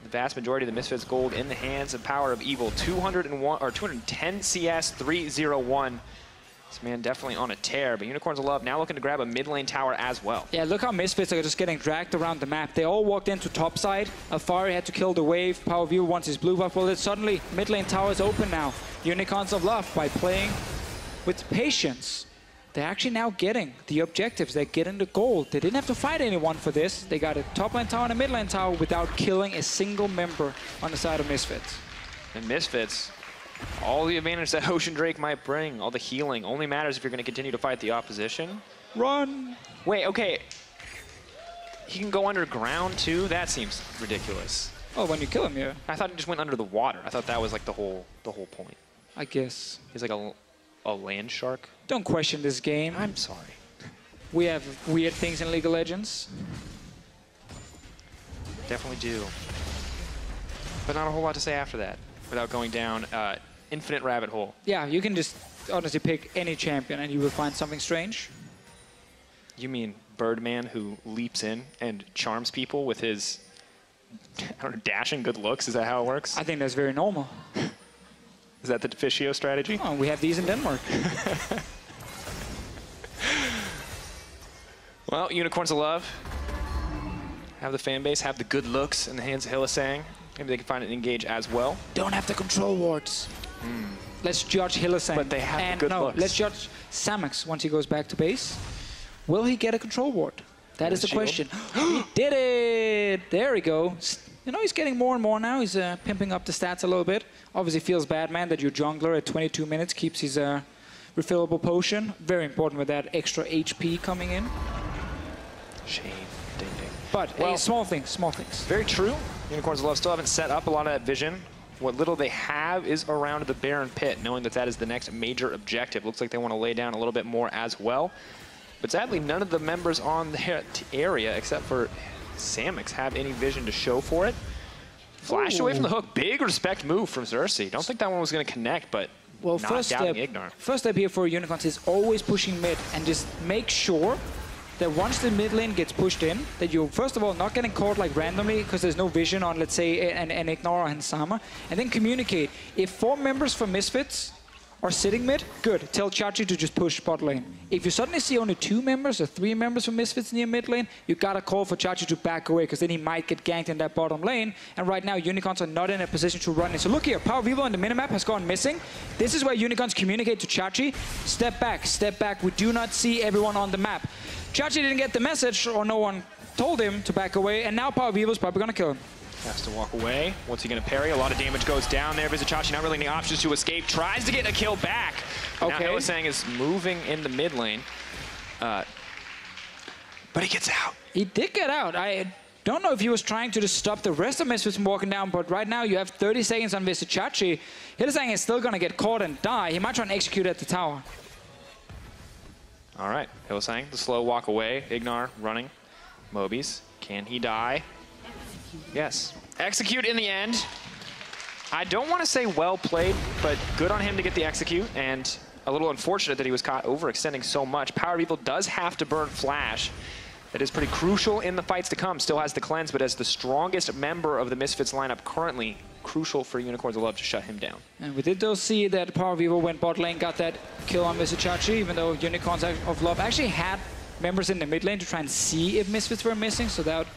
The vast majority of the Misfits gold in the hands of Power of Evil. 210 CS, 301. This man definitely on a tear, but Unicorns of Love now looking to grab a mid lane tower as well.
Yeah, look how Misfits are just getting dragged around the map. They all walked into top side. Alfari had to kill the wave. Power View wants his blue buff. Well, it's suddenly mid lane tower is open now. Unicorns of Love, by playing with patience, they're actually now getting the objectives. They're getting the gold. They didn't have to fight anyone for this. They got a top lane tower and a mid lane tower without killing a single member on the side of Misfits.
And Misfits, all the advantage that Ocean Drake might bring, all the healing, only matters if you're going to continue to fight the opposition.
Run!
Wait, okay. He can go underground too? That seems ridiculous.
Oh, when you kill him, yeah.
I thought he just went under the water. I thought that was like the whole point.
I guess.
He's like a land shark.
Don't question this game.
I'm sorry.
We have weird things in League of Legends.
Definitely do. But not a whole lot to say after that without going down infinite rabbit hole.
Yeah, you can just honestly pick any champion and you will find something strange.
You mean Birdman who leaps in and charms people with his, I don't know, dashing good looks? Is that how it works?
I think that's very normal.
Is that the Deficio strategy?
Oh, we have these in Denmark.
Well, Unicorns of Love have the fan base, have the good looks in the hands of Hylissang. Maybe they can find an engage as well.
Don't have the control wards. Let's judge Hylissang.
But they have the good looks.
Let's judge Samux once he goes back to base. Will he get a control ward? That is the question. He did it! There we go. You know, he's getting more and more now. He's pimping up the stats a little bit. Obviously feels bad, man, that your jungler at 22 minutes keeps his refillable potion. Very important with that extra HP coming in.
Shame. Ding, ding.
But
well,
small things, small things.
Very true. Unicorns of Love still haven't set up a lot of that vision. What little they have is around the Baron Pit, knowing that that is the next major objective. Looks like they want to lay down a little bit more as well. But sadly, none of the members on the area, except for Samux, have any vision to show for it. Flashed away from the hook. Big respect move from Xerxes. Don't think that one was going to connect, but
well,
not doubting Ignar.
First step here for Unicorns is always pushing mid and just make sure that once the mid lane gets pushed in, that you're first of all not getting caught like randomly because there's no vision on, let's say, an Ignar or Hansama, and then communicate. If 4 members from Misfits are sitting mid, good. Tell Chachi to just push bot lane. If you suddenly see only 2 members or 3 members from Misfits near mid lane, you gotta call for Chachi to back away because then he might get ganked in that bottom lane. And right now, Unicorns are not in a position to run in. So look here, Power Vivo on the minimap has gone missing. This is where Unicorns communicate to Chachi. Step back, step back. We do not see everyone on the map. Chachi didn't get the message or no one told him to back away. And now Power Vivo's probably gonna kill him.
Has to walk away. What's he going to parry? A lot of damage goes down there. Chachi not really any options to escape. Tries to get a kill back. Okay. Now Hylissang is moving in the mid lane. But he gets out.
He did get out. I don't know if he was trying to just stop the rest of Misfits from walking down, but right now you have 30 seconds on Chachi. Hylissang is still going to get caught and die. He might try and execute at the tower.
All right. Hylissang, the slow walk away. Ignar running. Mobies. Can he die? Yes. Execute in the end. I don't want to say well played, but good on him to get the execute, and a little unfortunate that he was caught overextending so much. Power of Evil does have to burn Flash. That is pretty crucial in the fights to come. Still has the cleanse, but as the strongest member of the Misfits lineup currently, crucial for Unicorns of Love to shut him down.
And we did though see that Power of Evil went bot lane, got that kill on Chachi, even though Unicorns of Love actually had members in the mid lane to try and see if Misfits were missing, so that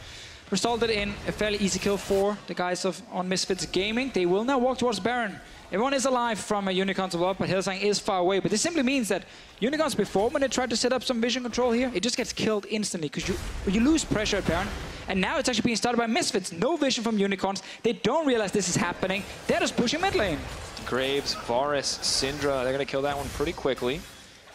resulted in a fairly easy kill for the guys on Misfits Gaming. They will now walk towards Baron. Everyone is alive from a Unicorns of Love, but Hylissang is far away. But this simply means that Unicorns before, when they tried to set up some vision control here, it just gets killed instantly because you lose pressure at Baron. And now it's actually being started by Misfits. No vision from Unicorns. They don't realize this is happening. They're just pushing mid lane.
Graves, Varus, Syndra, they're going to kill that one pretty quickly.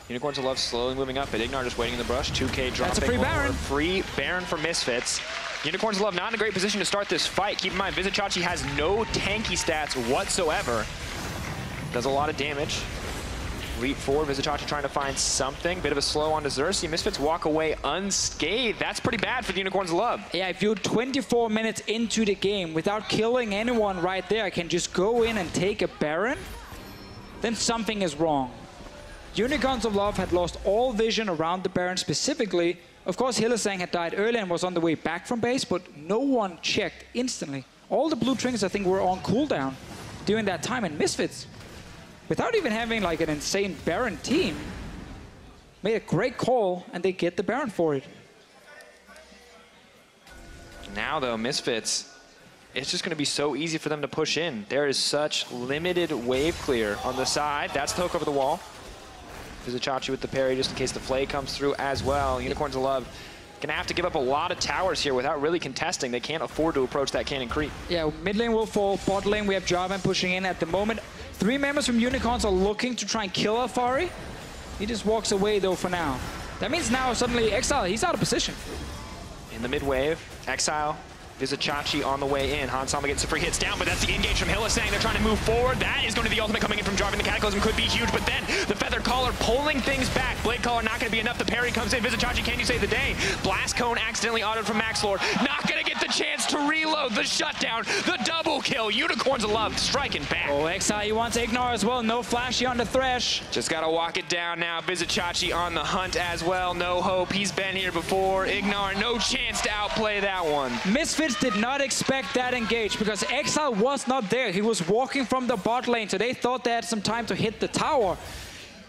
Unicorns of Love slowly moving up, but Ignar just waiting in the brush. 2K dropping.
That's a free Baron.
Free Baron for Misfits. Unicorns of Love not in a great position to start this fight. Keep in mind, Vizicachi has no tanky stats whatsoever. Does a lot of damage. Leap forward, Vizicachi trying to find something. Bit of a slow on to Xerxes. Misfits walk away unscathed. That's pretty bad for the Unicorns of Love.
Yeah, if you're 24 minutes into the game without killing anyone right there, I can just go in and take a Baron, then something is wrong. Unicorns of Love had lost all vision around the Baron specifically. Of course, Hylissang had died early and was on the way back from base, but no one checked instantly. All the blue trinkets, I think, were on cooldown during that time, and Misfits, without even having like an insane Baron team, made a great call, and they get the Baron for it.
Now, though, Misfits, it's just going to be so easy for them to push in. There is such limited wave clear on the side. That's the hook over the wall. Vizicachi with the parry just in case the Flay comes through as well. Unicorns of Love gonna have to give up a lot of towers here without really contesting. They can't afford to approach that cannon creep.
Yeah, mid lane will fall. Bot lane, we have Jarvan pushing in at the moment. 3 members from Unicorns are looking to try and kill Alfari. He just walks away, though, for now. That means now suddenly Exile, he's out of position.
In the mid wave, Exile, Vizicachi on the way in. Hans Sama gets the free hits down, but that's the engage from Hylissang. They're trying to move forward. That is going to be the ultimate coming in from Jarvan. The Cataclysm could be huge, but then the Feather Collar pulling things back. Blade Collar not going to be enough. The parry comes in. Vizicachi, can you save the day? Blast Cone accidentally autoed from Maxlord. Not going to get the chance to reload. The shutdown, the double kill. Unicorns of Love striking back.
Oh, Exile, he wants to ignore as well. No flashy on the Thresh.
Just got to walk it down now. Vizicachi on the hunt as well. No hope. He's been here before. Ignar, no chance to outplay that one.
Misfits did not expect that engage because Exile was not there. He was walking from the bot lane, so they thought they had some time to hit the tower.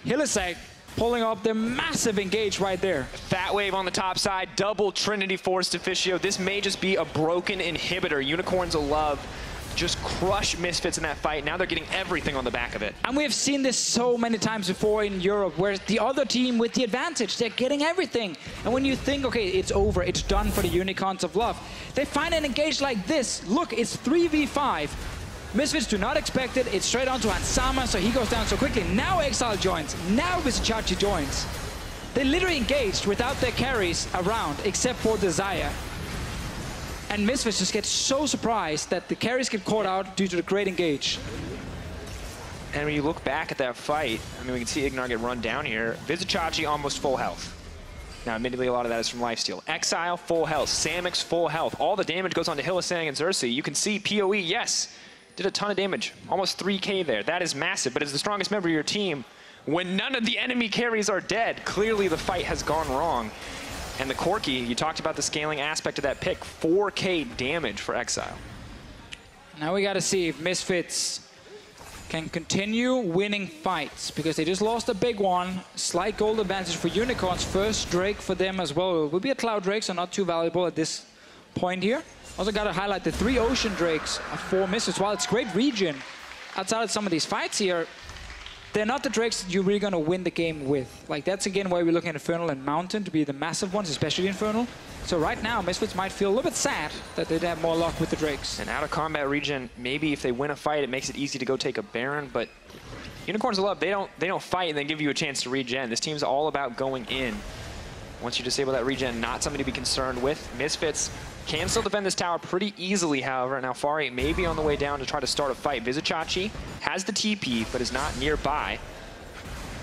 Hylissang pulling up the massive engage right there.
Fat wave on the top side, double Trinity Force Officio. This may just be a broken inhibitor. Unicorns of Love just crush Misfits in that fight. Now they're getting everything on the back of it.
And we have seen this so many times before in Europe, where the other team with the advantage, they're getting everything. And when you think, okay, it's over, it's done for the Unicorns of Love, they find an engage like this. Look, it's 3v5. Misfits do not expect it. It's straight on to Hans Sama, so he goes down so quickly. Now Exile joins. Now Vizicachi joins. They literally engaged without their carries around, except for Desire. And Misfits just get so surprised that the carries get caught out due to the great engage.
And when you look back at that fight, I mean, we can see Ignar get run down here. Vizicachi almost full health. Now, admittedly, a lot of that is from lifesteal. Exile, full health. Samix, full health. All the damage goes on to Hylissang and Xerxes. You can see PoE, yes, did a ton of damage. Almost 3K there. That is massive, but as the strongest member of your team, when none of the enemy carries are dead, clearly the fight has gone wrong. And the Corki, you talked about the scaling aspect of that pick, 4K damage for Exile.
Now we got to see if Misfits can continue winning fights, because they just lost a big one. Slight gold advantage for Unicorns. First Drake for them as well. It will be a Cloud Drake, so not too valuable at this point here. Also got to highlight the 3 Ocean Drakes for Misfits. While it's great regen outside of some of these fights here, they're not the Drakes that you're really going to win the game with. Like, that's again why we're looking at Infernal and Mountain to be the massive ones, especially Infernal. So right now, Misfits might feel a little bit sad that they'd have more luck with the Drakes.
And out of combat regen, maybe if they win a fight, it makes it easy to go take a Baron, but Unicorns of Love, they don't fight and then give you a chance to regen. This team's all about going in. Once you disable that regen, not something to be concerned with. Misfits can still defend this tower pretty easily, however, and Alfari may be on the way down to try to start a fight. Vizicachi has the TP, but is not nearby.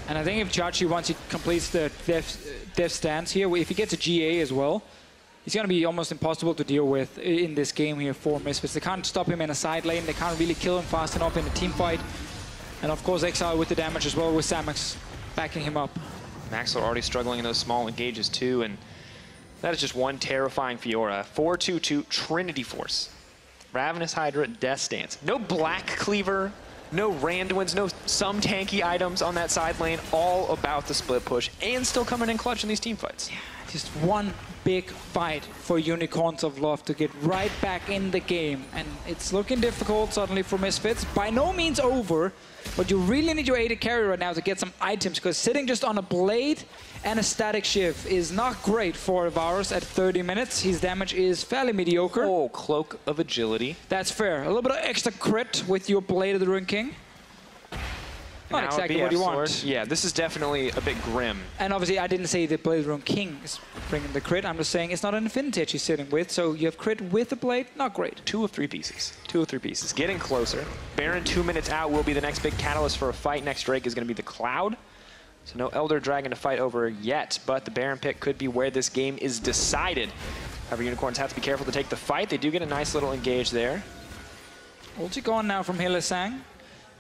And I think if Chachi, once he completes the death stance here, if he gets a GA as well, he's going to be almost impossible to deal with in this game here for Misfits. They can't stop him in a side lane. They can't really kill him fast enough in a team fight. And of course, Exile with the damage as well, with Samix backing him up.
Maxwell already struggling in those small engages too, and that is just one terrifying Fiora. 4-2-2 Trinity Force. Ravenous Hydra, Death Stance. No Black Cleaver, no Randuins, no some tanky items on that side lane. All about the split push and still coming in clutch in these team fights.
Yeah, just one big fight for Unicorns of Love to get right back in the game. And it's looking difficult suddenly for Misfits. By no means over, but you really need your AD carry right now to get some items, because sitting just on a Blade and a Static Shift is not great for Varus at 30 minutes. His damage is fairly mediocre.
Oh, Cloak of Agility.
That's fair. A little bit of extra crit with your Blade of the Ruined King. Not exactly what you want.
Yeah, this is definitely a bit grim.
And obviously, I didn't say the Blade Rune King is bringing the crit. I'm just saying it's not an Infinity Edge he's sitting with. So you have crit with the Blade, not great.
2 of 3 pieces. 2 of 3 pieces. Getting closer. Baron 2 minutes out will be the next big catalyst for a fight. Next Drake is going to be the Cloud. So no Elder Dragon to fight over yet, but the Baron pick could be where this game is decided. However, Unicorns have to be careful to take the fight. They do get a nice little engage there.
Ulti gone now from Hylissang.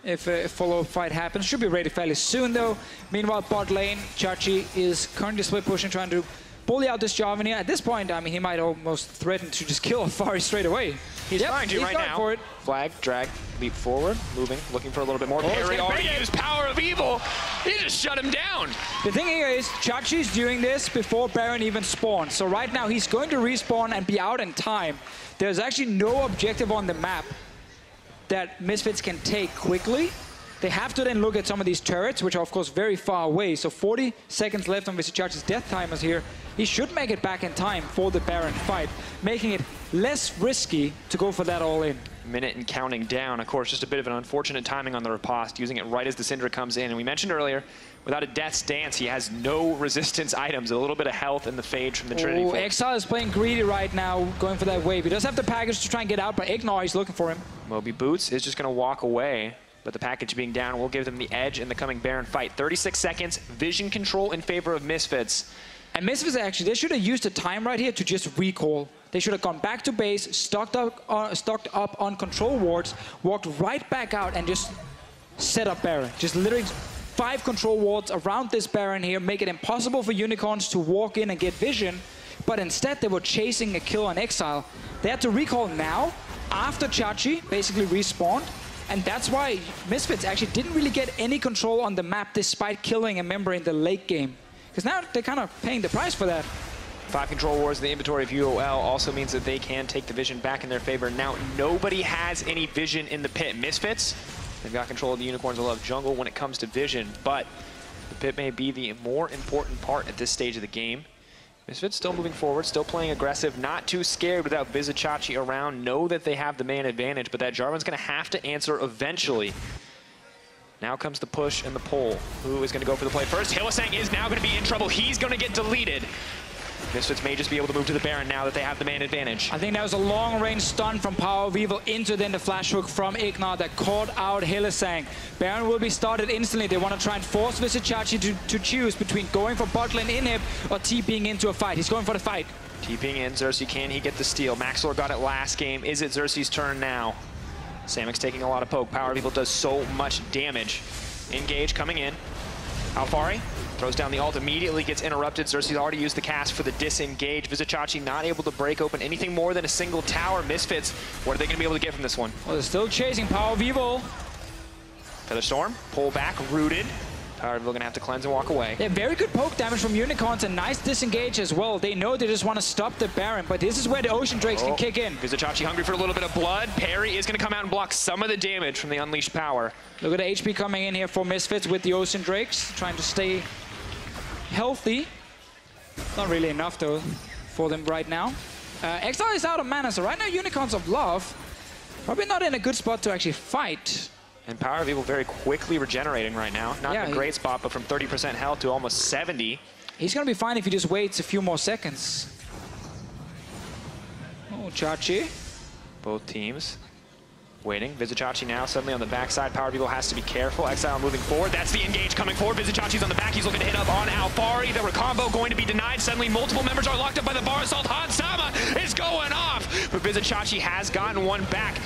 If a follow-up fight happens, should be ready fairly soon though. Meanwhile, bot lane, Chachi is currently split pushing, trying to bully out this Jarvan here. At this point, I mean, he might almost threaten to just kill Afari straight away.
He's trying to right now.
For it.
Flag, drag, leap forward, moving, looking for a little bit more. Parry already used Power of Evil. He just shut him down.
The thing here is, Chachi's doing this before Baron even spawns. So right now, he's going to respawn and be out in time. There's actually no objective on the map that Misfits can take quickly. They have to then look at some of these turrets, which are of course very far away. So 40 seconds left on Vizichachi's death timers here. He should make it back in time for the Baron fight, making it less risky to go for that all in.
Minute and counting down. Of course, just a bit of an unfortunate timing on the riposte, using it right as the Syndra comes in. And we mentioned earlier, without a Death's Dance, he has no resistance items. A little bit of health in the Phage from the Trinity.
Oh, Exile is playing greedy right now, going for that wave. He does have the package to try and get out, but Ignore, he's looking for him.
Moby Boots is just going to walk away, but the package being down will give them the edge in the coming Baron fight. 36 seconds, vision control in favor of Misfits.
And Misfits actually, they should have used the time right here to just recall. They should have gone back to base, stocked up on control wards, walked right back out and just set up Baron. Just literally 5 control wards around this Baron here, make it impossible for Unicorns to walk in and get vision. But instead, they were chasing a kill on Exile. They had to recall now, after Chachi basically respawned. And that's why Misfits actually didn't really get any control on the map despite killing a member in the late game. Because now they're kind of paying the price for that.
5 control wars in the inventory of UOL also means that they can take the vision back in their favor. Now, nobody has any vision in the pit. Misfits, they've got control of the Unicorns of Love jungle when it comes to vision, but the pit may be the more important part at this stage of the game. Misfits still moving forward, still playing aggressive, not too scared without Vizichachi around, know that they have the man advantage, but that Jarvan's going to have to answer eventually. Now comes the push and the pull. Who is going to go for the play first? Hylissang is now going to be in trouble. He's going to get deleted. Misfits may just be able to move to the Baron now that they have the man advantage.
I think that was a long-range stun from Power of Evil into then the flash hook from Ignore that caught out Hylissang. Baron will be started instantly. They want to try and force Vizichachi to choose between going for bot lane inhib or TPing into a fight. He's going for the fight.
TPing in, Xerxes, can he get the steal? Maxlor got it last game. Is it Xerxes' turn now? Samik's taking a lot of poke. Power of Evil does so much damage. Engage coming in. Alfari throws down the ult, immediately gets interrupted. Xerxes already used the cast for the disengage. Vizichachi not able to break open anything more than a single tower. Misfits, what are they going to be able to get from this one?
Well, they're still chasing Power of Evil.
Featherstorm, pull back, rooted. Power of Evil going to have to cleanse and walk away.
Yeah, very good poke damage from Unicorns and nice disengage as well. They know they just want to stop the Baron, but this is where the Ocean Drakes can kick in.
Vizichachi hungry for a little bit of blood. Parry is going to come out and block some of the damage from the unleashed power.
Look at the HP coming in here for Misfits with the Ocean Drakes, trying to stay healthy. Not really enough though for them right now. Exile is out of mana, so right now Unicorns of Love probably not in a good spot to actually fight.
And Power of Evil very quickly regenerating right now. Not in a great spot, but from 30% health to almost 70.
He's going to be fine if he just waits a few more seconds. Oh, Chachi.
Both teams waiting. Vizichachi now suddenly on the backside. Power of Evil has to be careful. Exile moving forward. That's the engage coming forward. Vizichachi's on the back. He's looking to hit up on Alfari. The combo going to be denied. Suddenly multiple members are locked up by the bar assault. Hansama is going off. But Vizichachi has gotten one back.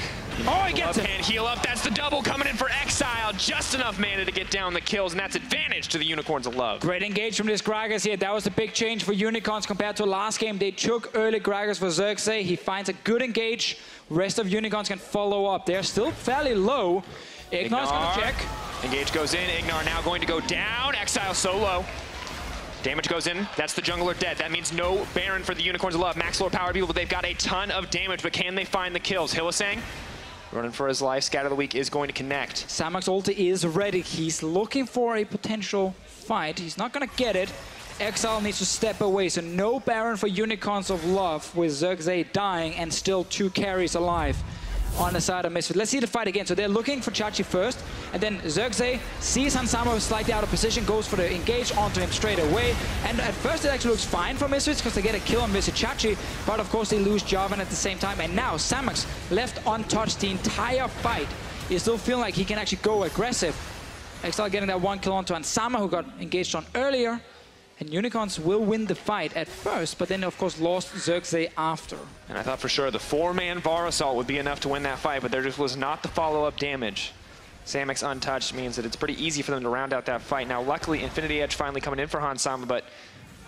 Oh, he gets it.
And heal up. That's the double coming in for Exile. Just enough mana to get down the kills, and that's advantage to the Unicorns of Love.
Great engage from this Gragas here. That was the big change for Unicorns compared to last game. They took early Gragas for Xerxes. He finds a good engage. Rest of Unicorns can follow up. They're still fairly low. Ignor's going to check.
Engage goes in. Ignore now going to go down. Exile solo. Damage goes in. That's the jungler dead. That means no Baron for the Unicorns of Love. Maxlor Power of Evil, but they've got a ton of damage, but can they find the kills? Hylissang running for his life. Scatter the Weak is going to connect.
Samak's ulti is ready. He's looking for a potential fight. He's not going to get it. Exile needs to step away, so no Baron for Unicorns of Love with Xerxes dying and still 2 carries alive. on the side of Misfits. Let's see the fight again. So they're looking for Chachi first, and then Xerxes sees Hansama slightly out of position, goes for the engage onto him straight away. And at first it actually looks fine for Misfits because they get a kill on Chachi, but of course they lose Jarvan at the same time. And now Samax left untouched the entire fight. He's still feeling like he can actually go aggressive. Exile getting that one kill onto Hansama, who got engaged on earlier. And Unicorns will win the fight at first, but then of course lost Xerxes after.
And I thought for sure the 4-man VAR assault would be enough to win that fight, but there just was not the follow-up damage. Samix untouched means that it's pretty easy for them to round out that fight. Now luckily Infinity Edge finally coming in for Hansama, but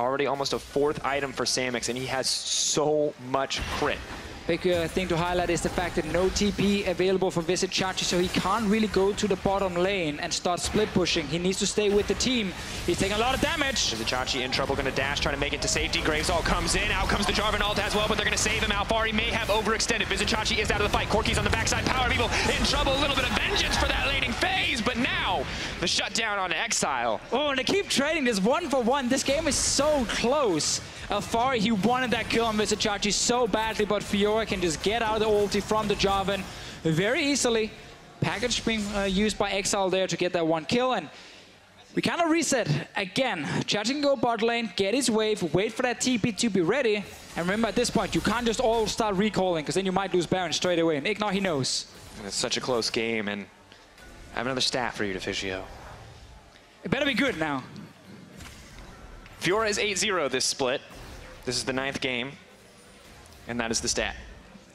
already almost a 4th item for Samix, and he has so much crit.
Big thing to highlight is the fact that no TP available for Visit Chachi, so he can't really go to the bottom lane and start split pushing. He needs to stay with the team. He's taking a lot of damage.
Visit Chachi in trouble, gonna dash, trying to make it to safety. Graves ult comes in, out comes the Jarvan ult as well, but they're gonna save him. Alfari may have overextended. Visit Chachi is out of the fight. Corki's on the backside. Power People in trouble. A little bit of vengeance for that laning phase, but now the shutdown on Exile.
Oh, and they keep trading this 1-for-1. This game is so close. Alfari, he wanted that kill on Visit Chachi so badly, but Fiora can just get out of the ulti from the Jarvan very easily. Package being used by Exile there to get that one kill, and we kind of reset again. Chachi can go bot lane, get his wave, wait for that TP to be ready. And remember, at this point, you can't just all start recalling, because then you might lose Baron straight away. And Ignore, he knows.
And it's such a close game, and I have another stat for you, Deficio.
It better be good now.
Fiora is 8-0 this split. This is the 9th game, and that is the stat.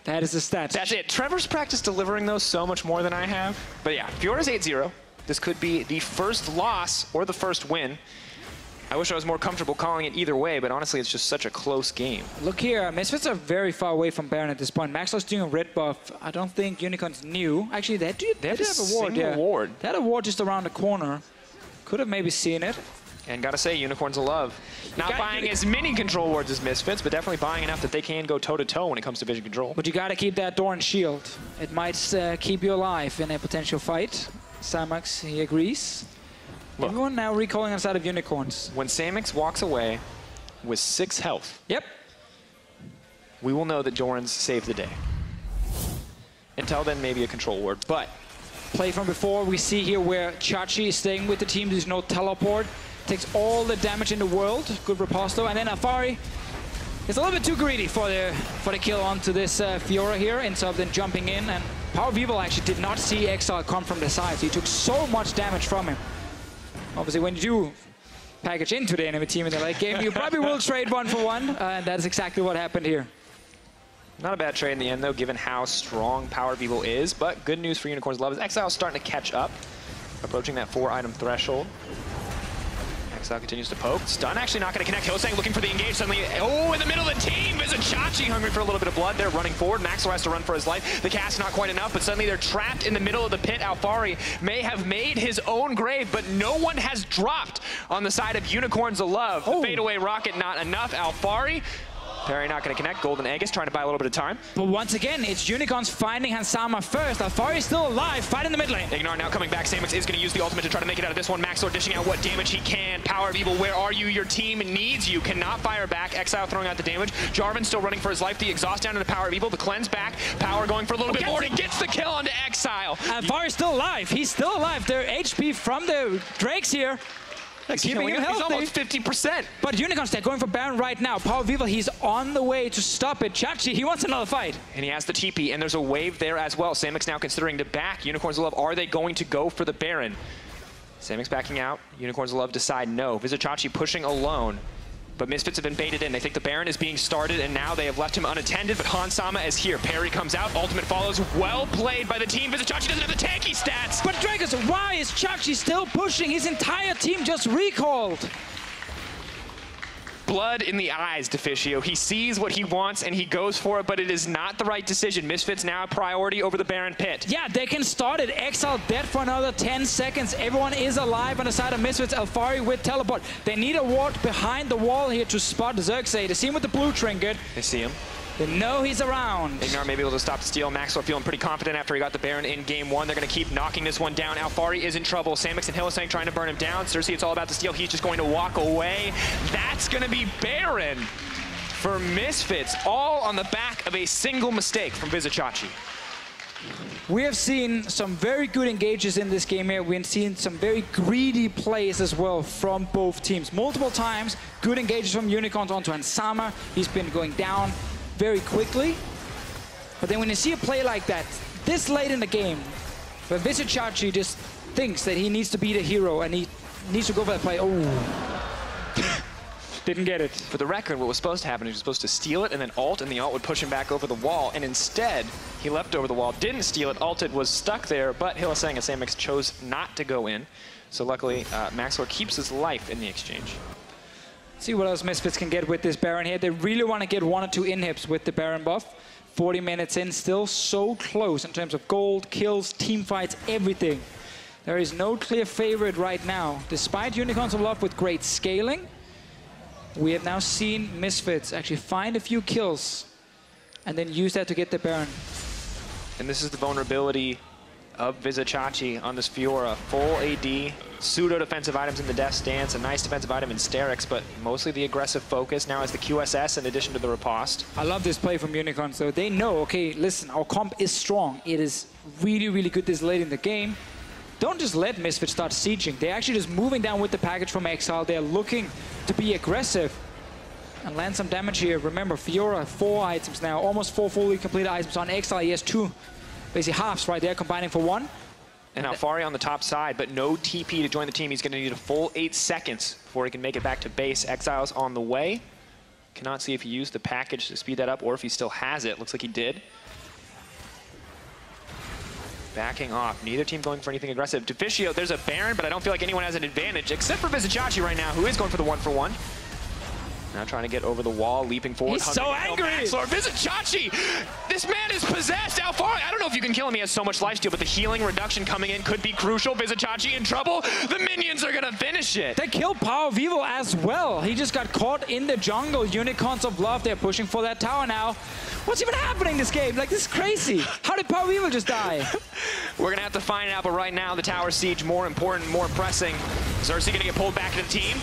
That is the stat.
That's it. Trevor's practiced delivering those so much more than I have. But yeah, Fiora's 8-0. This could be the first loss or the first win. I wish I was more comfortable calling it either way, but honestly, it's just such a close game.
Look here, Misfits are very far away from Baron at this point. Maxwell's doing a red buff. I don't think Unicorns knew. Actually, they did have a ward. Yeah.
Ward.
They had a ward just around the corner. Could have maybe seen it.
And gotta say, Unicorns of Love. Not buying as many control wards as Misfits, but definitely buying enough that they can go toe-to-toe when it comes to vision control.
But you gotta keep that Doran shield. It might keep you alive in a potential fight. Samax, he agrees. Look, everyone now recalling outside of Unicorns.
When Samix walks away with 6 health,
yep,
we will know that Doran's saved the day. Until then, maybe a control ward, but...
Play from before, we see here where Chachi is staying with the team. There's no teleport. Takes all the damage in the world. Good riposto. And then Alfari is a little bit too greedy for the kill onto this Fiora here, instead of then jumping in. And Power Evil actually did not see Exile come from the side, so he took so much damage from him. Obviously, when you do package into the enemy team in the late game, you probably will trade 1-for-1, and that's exactly what happened here.
Not a bad trade in the end, though, given how strong Power Evil is. But good news for Unicorns Love is Exile's starting to catch up, approaching that 4-item threshold. Exile continues to poke. Stun actually not going to connect. Hosang looking for the engage suddenly. Oh, in the middle of the team is a Chachi hungry for a little bit of blood. They're running forward. Maxwell has to run for his life. The cast not quite enough, but suddenly they're trapped in the middle of the pit. Alfari may have made his own grave, but no one has dropped on the side of Unicorns of Love. The fadeaway rocket not enough. Alfari. Perry not going to connect. Golden Egg is trying to buy a little bit of time.
But once again, it's Unicorns finding Hansama first. Alfari is still alive, fight in the mid lane.
Ignore now coming back. Samix is going to use the ultimate to try to make it out of this one. Maxor dishing out what damage he can. Power of Evil, where are you? Your team needs you. Cannot fire back. Exile throwing out the damage. Jarvan still running for his life. The exhaust down to the Power of Evil. The cleanse back. Power going for a little bit more. He gets the kill onto Exile.
Alfari is still alive. He's still alive. Their HP from the Drakes here. Keeping him healthy.
He's almost 50%.
But Unicorns, they're going for Baron right now. Power of Evil, he's on the way to stop it. Chachi, he wants another fight.
And he has the TP, and there's a wave there as well. Samix now considering to back. Unicorns of Love, are they going to go for the Baron? Samix backing out. Unicorns of Love decide no. Visit Chachi pushing alone. But Misfits have been baited in. They think the Baron is being started, and now they have left him unattended. But Hansama is here. Parry comes out. Ultimate follows. Well played by the team. Visit Chachi doesn't have the tanky stats.
But Dragons, why is Chachi still pushing? His entire team just recalled.
Blood in the eyes, Deficio. He sees what he wants and he goes for it, but it is not the right decision. Misfits now a priority over the Baron pit.
Yeah, they can start it. Exile dead for another 10 seconds. Everyone is alive on the side of Misfits. Alfari with teleport. They need a ward behind the wall here to spot Xerxes. They see him with the blue trinket.
They see him.
They know he's around.
Ignore may be able to stop the steal. Maxwell feeling pretty confident after he got the Baron in game 1. They're going to keep knocking this one down. Alfari is in trouble. Samix and Hillsang trying to burn him down. Cersei, it's all about the steal. He's just going to walk away. That's going to be Baron for Misfits, all on the back of a single mistake from Visit Chachi.
We have seen some very good engages in this game here. We've seen some very greedy plays as well from both teams. Multiple times, good engages from Unicorns onto Ansama. He's been going down very quickly. But then when you see a play like that, this late in the game, where Vizicachi just thinks that he needs to be the hero and he needs to go for that play. Oh. Didn't get it.
For the record, what was supposed to happen is he was supposed to steal it and then ult, and the ult would push him back over the wall. And instead, he left over the wall, didn't steal it, ulted, was stuck there, but Hylissang and Samix chose not to go in. So luckily, Maxlor keeps his life in the exchange.
See what else Misfits can get with this Baron here. They really want to get 1 or 2 inhibs with the Baron buff. 40 minutes in, still so close in terms of gold, kills, team fights, everything. There is no clear favorite right now. Despite Unicorns of Love with great scaling, we have now seen Misfits actually find a few kills and then use that to get the Baron.
And this is the vulnerability of Vizicachi on this Fiora. Full AD, pseudo-defensive items in the Death Stance, a nice defensive item in Sterix, but mostly the aggressive focus now as the QSS in addition to the Riposte.
I love this play from Unicorns, though. They know, okay, listen, our comp is strong. It is really, really good this late in the game. Don't just let Misfits start sieging. They're actually just moving down with the package from Exile. They're looking to be aggressive and land some damage here. Remember, Fiora, 4 items now, almost 4 fully completed items on Exile. He has 2, basically halves right there, combining for 1.
And Alfari on the top side, but no TP to join the team. He's going to need a full 8 seconds before he can make it back to base. Exile's on the way. Cannot see if he used the package to speed that up or if he still has it. Looks like he did. Backing off. Neither team going for anything aggressive. Deficio, there's a Baron, but I don't feel like anyone has an advantage, except for Vizicachi right now, who is going for the 1-for-1. Now trying to get over the wall, leaping forward.
He's so angry!
Vizicachi! This man is possessed! Alfari, I don't know if you can kill him. He has so much lifesteal, but the healing reduction coming in could be crucial. Vizicachi in trouble. The minions are gonna finish it.
They killed Power of Evil as well. He just got caught in the jungle. Unicorns of Love, they're pushing for that tower now. What's even happening in this game? Like, this is crazy. How did Power of Evil just die?
We're gonna have to find out, but right now, the tower siege, more important, more pressing. Xerxes gonna get pulled back into the team.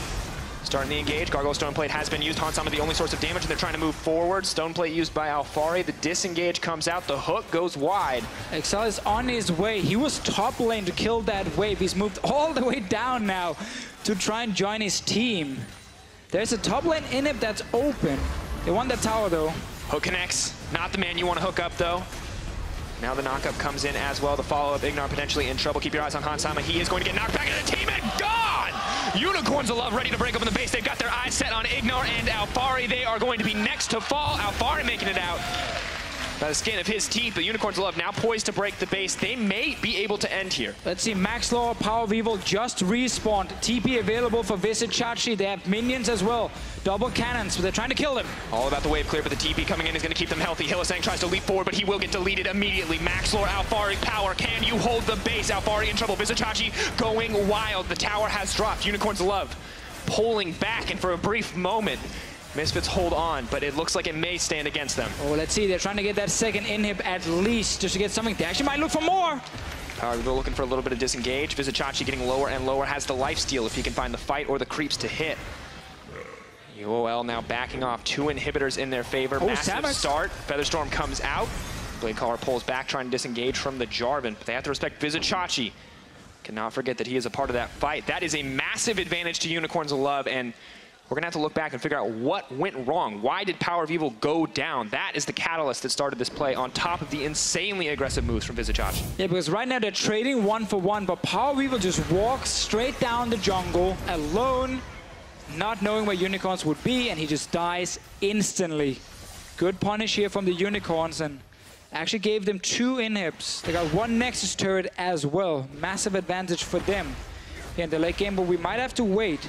Starting the engage, Gargoyle Stoneplate has been used. Hansama the only source of damage, and they're trying to move forward. Stoneplate used by Alfari. The disengage comes out, the hook goes wide.
Exile is on his way. He was top lane to kill that wave. He's moved all the way down now to try and join his team. There's a top lane inhib that's open. They want that tower though.
Hook connects. Not the man you want to hook up though. Now the knockup comes in as well. The follow-up, Ignar potentially in trouble. Keep your eyes on Hansama. He is going to get knocked back into the team and gone! Unicorns of Love ready to break open the base. They've got their eyes set on Ignar and Alfari. They are going to be next to fall. Alfari making it out by the skin of his teeth, but Unicorns of Love now poised to break the base. They may be able to end here.
Let's see, Maxlor, Power of Evil just respawned. TP available for Vizicachi. They have minions as well. Double cannons, but they're trying to kill him.
All about the wave clear, but the TP coming in is going to keep them healthy. Hylissang tries to leap forward, but he will get deleted immediately. Maxlor, Alfari, Power. Can you hold the base? Alfari in trouble. Vizicachi going wild. The tower has dropped. Unicorns of Love pulling back, and for a brief moment, Misfits hold on, but it looks like it may stand against them.
Oh, let's see. They're trying to get that second inhib at least just to get something. They actually might look for more.
Power Evil looking for a little bit of disengage. Vizicachi getting lower and lower, has the lifesteal if he can find the fight or the creeps to hit. UOL now backing off. 2 inhibitors in their favor.
Oh,
massive
Samus.
start. Featherstorm comes out. Bladecaller pulls back, trying to disengage from the Jarvan, but they have to respect Vizicachi. Cannot forget that he is a part of that fight. That is a massive advantage to Unicorns of Love, and we're gonna have to look back and figure out what went wrong. Why did Power of Evil go down? That is the catalyst that started this play on top of the insanely aggressive moves from Vizicachi.
Yeah, because right now they're trading 1-for-1, but Power of Evil just walks straight down the jungle alone, not knowing where Unicorns would be, and he just dies instantly. Good punish here from the Unicorns, and actually gave them 2 inhibs. They got 1 Nexus turret as well. Massive advantage for them here in the late game, but we might have to wait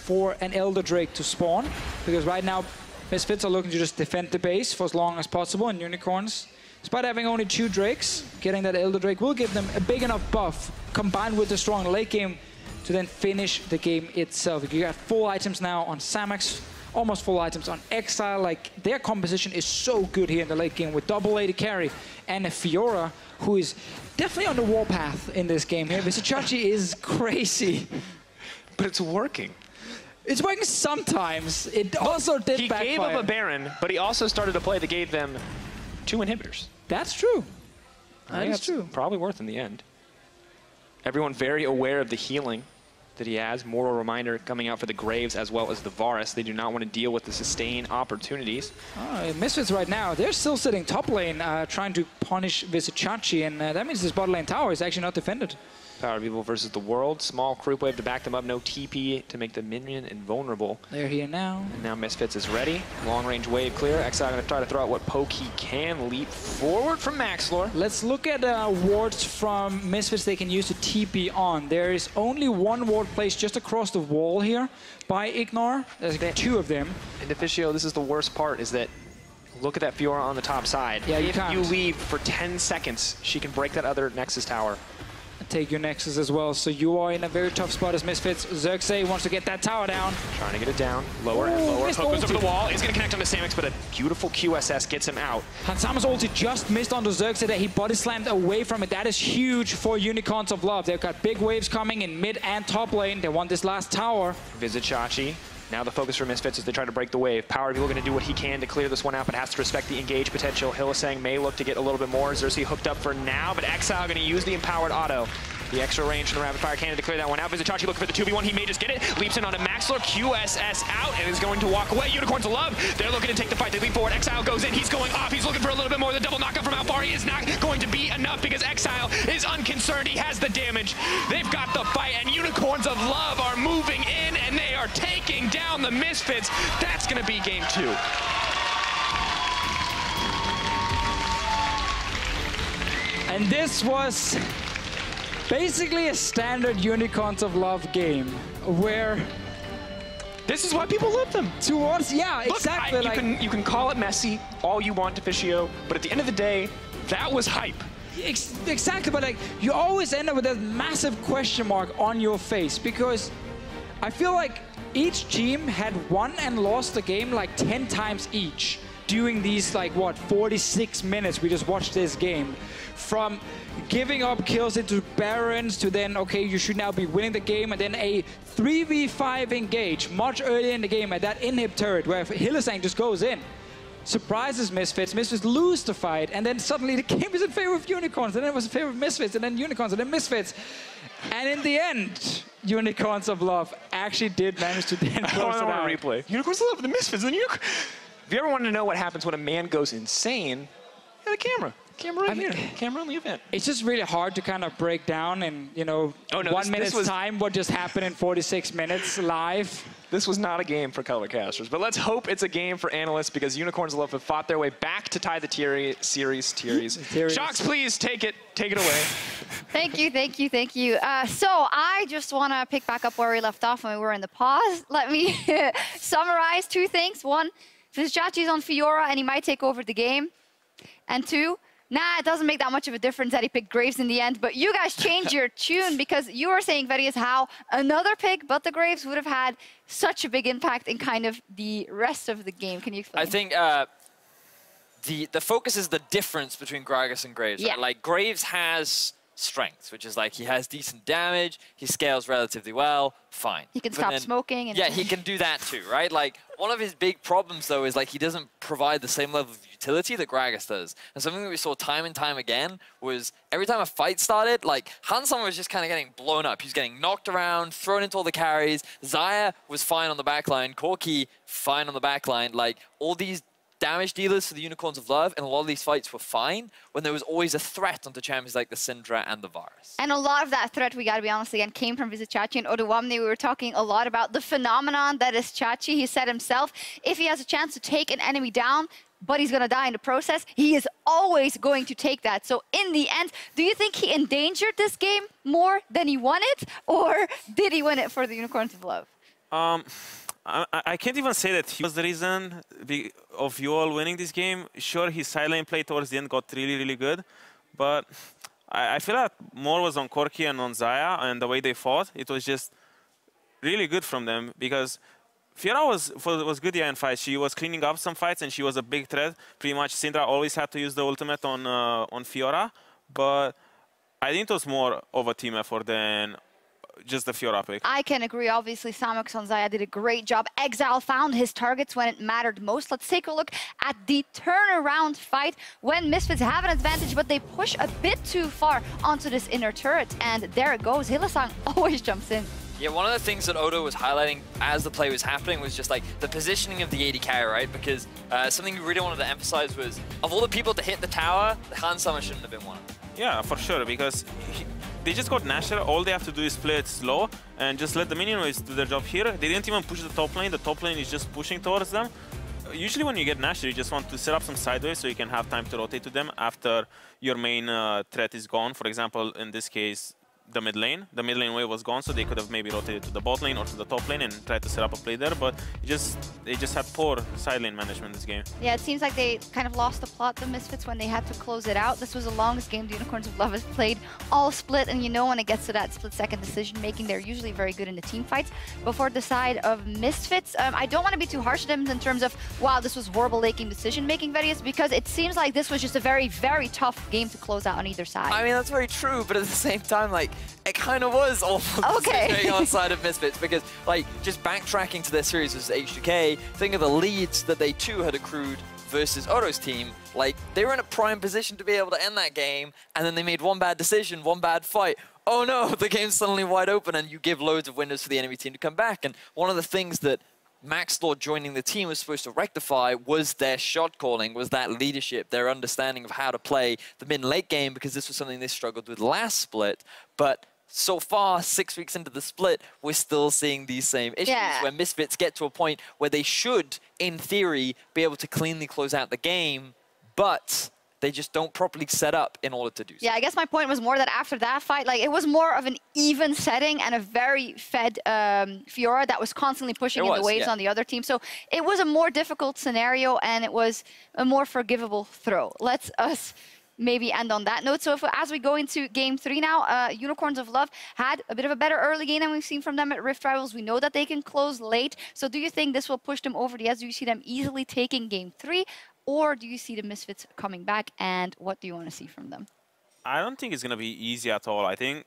for an Elder Drake to spawn, because right now Misfits are looking to just defend the base for as long as possible, and Unicorns, despite having only 2 Drakes, getting that Elder Drake will give them a big enough buff, combined with the strong late game, to then finish the game itself. You got full items now on Samix, almost full items on Exile. Like, their composition is so good here in the late game with double AD carry and a Fiora who is definitely on the warpath in this game here. Vizicachi is crazy.
But it's working.
It's working sometimes. It also did backfire.
He gave up a Baron, but he also started a play that gave them 2 inhibitors.
That's true. That's true.
Probably worth in the end. Everyone very aware of the healing that he has. Mortal Reminder coming out for the Graves as well as the Varus. They do not want to deal with the sustain opportunities.
Misfits right now, they're still sitting top lane trying to punish Visichachi, and that means this bot lane tower is actually not defended.
Power People versus the World. Small creep wave to back them up. No TP to make the minion invulnerable.
They're here now.
And now Misfits is ready. Long range wave clear. Exile going to try to throw out what poke he can. Leap forward from Maxlor.
Let's look at wards from Misfits they can use to TP on. There is only one ward placed just across the wall here by Ignore. There's two of them.
And Deficio, this is the worst part, is that look at that Fiora on the top side.
Yeah,
if you leave for 10 seconds, she can break that other Nexus tower.
Take your Nexus as well, so you are in a very tough spot as Misfits. Xerxes wants to get that tower down.
Trying to get it down. Lower and lower. Hook goes over the wall. He's going to connect on the Samix, but a beautiful QSS gets him out.
Hansama's ulti just missed onto Xerxes that he body slammed away from it. That is huge for Unicorns of Love. They've got big waves coming in mid and top lane. They want this last tower.
Visichachi. Now the focus for Misfits is they try to break the wave. Power People going to do what he can to clear this one out, but has to respect the engage potential. Hylissang may look to get a little bit more. Xerxes hooked up for now, but Exile going to use the empowered auto. The extra range from the rapid fire cannon to clear that one out. Visichachi looking for the 2v1. He may just get it. Leaps in onto Maxlor. QSS out and is going to walk away. Unicorns of Love. They're looking to take the fight. They leap forward. Exile goes in. He's going off. He's looking for a little bit more. The double knockup from how far he is not going to be enough because Exile is unconcerned. He has the damage. They've got the fight and Unicorns of Love are moving in and they are taking down the Misfits. That's going to be game 2.
And this was basically a standard Unicorns of Love game where
this is why people love them.
Towards, yeah,
look,
exactly.
You can call it messy all you want, Deficio, but at the end of the day, that was hype.
Exactly, but like you always end up with a massive question mark on your face because I feel like each team had won and lost the game like 10 times each during these, like, what, 46 minutes we just watched this game. From giving up kills into Barons to then, okay, you should now be winning the game, and then a 3v5 engage much earlier in the game at that inhib turret where Hylissang just goes in. Surprises Misfits. Misfits lose the fight, and then suddenly the game is in favor of Unicorns, and then it was in favor of Misfits, and then Unicorns, and then Misfits. And in the end, Unicorns of Love actually did manage to then close it out.
Replay. Unicorns of Love, the Misfits, and Unicorns. If you ever wanted to know what happens when a man goes insane, yeah, the camera. Camera right here. Camera on the event.
It's just really hard to kind of break down in, you know, 1 minute's time what just happened in 46 minutes live.
This was not a game for color casters, but let's hope it's a game for analysts because Unicorns of Love have fought their way back to tie the series. Shocks, please take it away.
Thank you. So I just want to pick back up where we left off when we were in the pause. Let me summarize 2 things. 1, Visichachi's on Fiora and he might take over the game. And 2, nah, it doesn't make that much of a difference that he picked Graves in the end, but you guys changed your tune because you were saying, Verius, how another pick but the Graves would have had such a big impact in kind of the rest of the game. Can you explain?
I think the focus is the difference between Gragas and Graves.
Yeah.
Right? Like, Graves has strengths, which is like he has decent damage, he scales relatively well, fine.
He can stop smoking. And
yeah, he can do that too, right? Like, one of his big problems, though, is like he doesn't provide the same level of utility that Gragas does. And something that we saw time and time again was every time a fight started, like, Hansama was just kind of getting blown up. He was getting knocked around, thrown into all the carries. Xayah was fine on the backline. Corki, fine on the backline. Like, all these damage dealers for the Unicorns of Love, and a lot of these fights were fine when there was always a threat onto champions like the Syndra and the Varus.
And a lot of that threat, we gotta be honest again, came from Visichachi and Oduwamne. We were talking a lot about the phenomenon that is Chachi. He said himself, if he has a chance to take an enemy down, but he's gonna die in the process, he is always going to take that. So in the end, do you think he endangered this game more than he won it, or did he win it for the Unicorns of Love?
I can't even say that he was the reason of you all winning this game. Sure, his side lane play towards the end got really, really good, but I feel like more was on Corki and on Xayah and the way they fought. It was just really good from them because Fiora was good in fights. She was cleaning up some fights and she was a big threat. Pretty much Syndra always had to use the ultimate on Fiora, but I think it was more of a team effort than just the Fiora pick.
I can agree. Obviously, Samox on Xayah did a great job. Exile found his targets when it mattered most. Let's take a look at the turnaround fight when Misfits have an advantage, but they push a bit too far onto this inner turret. And there it goes. Hylissang always jumps in.
Yeah, one of the things that Odo was highlighting as the play was happening was just like the positioning of the AD carry, right? Because something we really wanted to emphasize was, of all the people to hit the tower, Hans Summer shouldn't have been one.
Yeah, for sure, because they just got Nashor. All they have to do is play it slow and just let the minion waves do their job here. They didn't even push the top lane. The top lane is just pushing towards them. Usually when you get Nashor, you just want to set up some sideways so you can have time to rotate to them after your main threat is gone. For example, in this case, the mid lane wave was gone, so they could have maybe rotated to the bot lane or to the top lane and tried to set up a play there, but they just had poor side lane management this game.
Yeah, it seems like they kind of lost the plot, the Misfits, when they had to close it out. This was the longest game the Unicorns of Love has played, all split, and you know when it gets to that split-second decision-making, they're usually very good in the team fights. But for the side of Misfits, I don't want to be too harsh to them in terms of, wow, this was horrible late-game decision-making, Various, because it seems like this was just a very, very tough game to close out on either side.
I mean, that's very true, but at the same time, like, it kind of was awful decision on the side of Misfits, because, like, just backtracking to their series versus H2K, think of the leads that they too had accrued versus Odo's team. Like, they were in a prime position to be able to end that game, and then they made one bad decision, one bad fight. Oh no, the game's suddenly wide open, and you give loads of windows for the enemy team to come back. And one of the things that Maxlord joining the team was supposed to rectify was their shot calling, was that leadership, their understanding of how to play the mid and late game, because this was something they struggled with last split. But so far, 6 weeks into the split, we're still seeing these same issues where Misfits get to a point where they should, in theory, be able to cleanly close out the game, but they just don't properly set up in order to do so.
Yeah, I guess my point was more that after that fight, like, it was more of an even setting and a very fed Fiora that was constantly pushing in the waves on the other team. So it was a more difficult scenario, and it was a more forgivable throw. Let's us maybe end on that note. So as we go into game 3 now, Unicorns of Love had a bit of a better early game than we've seen from them at Rift Rivals. We know that they can close late. So do you think this will push them over the edge? Do you see them easily taking game 3? Or do you see the Misfits coming back? And what do you want to see from them?
I don't think it's going to be easy at all. I think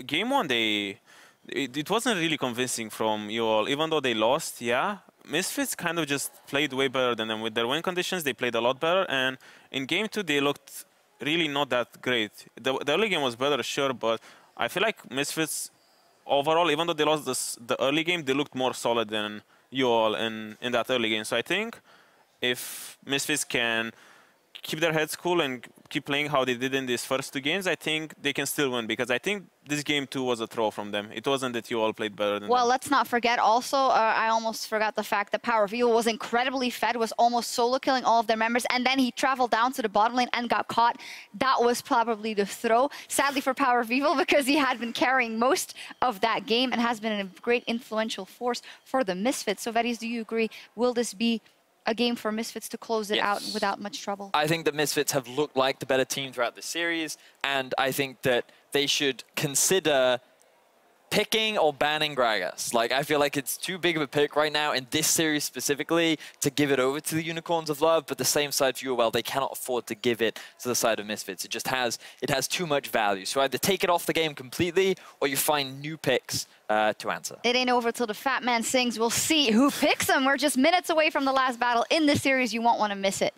game 1, it wasn't really convincing from you all. Even though they lost, yeah, Misfits kind of just played way better than them. With their win conditions, they played a lot better. And in game 2, they looked really not that great. The early game was better, sure, but I feel like Misfits overall, even though they lost the early game, they looked more solid than you all in that early game. So I think if Misfits can keep their heads cool and keep playing how they did in these first 2 games, I think they can still win, because I think this game 2 was a throw from them. It wasn't that you all played better than them.
Let's not forget also, I almost forgot the fact that Power Vivo was incredibly fed, was almost solo killing all of their members, and then he traveled down to the bottom lane and got caught. That was probably the throw. Sadly for Power Vivo, because he had been carrying most of that game and has been a great influential force for the Misfits. So Veris, do you agree? Will this be a game for Misfits to close it out without much trouble?
I think that Misfits have looked like the better team throughout the series, and I think that they should consider picking or banning Gragas. Like, I feel like it's too big of a pick right now in this series specifically to give it over to the Unicorns of Love, but the same side for well, they cannot afford to give it to the side of Misfits. It has too much value. So either take it off the game completely, or you find new picks to answer.
It ain't over till the fat man sings. We'll see who picks them. We're just minutes away from the last battle in this series. You won't want to miss it.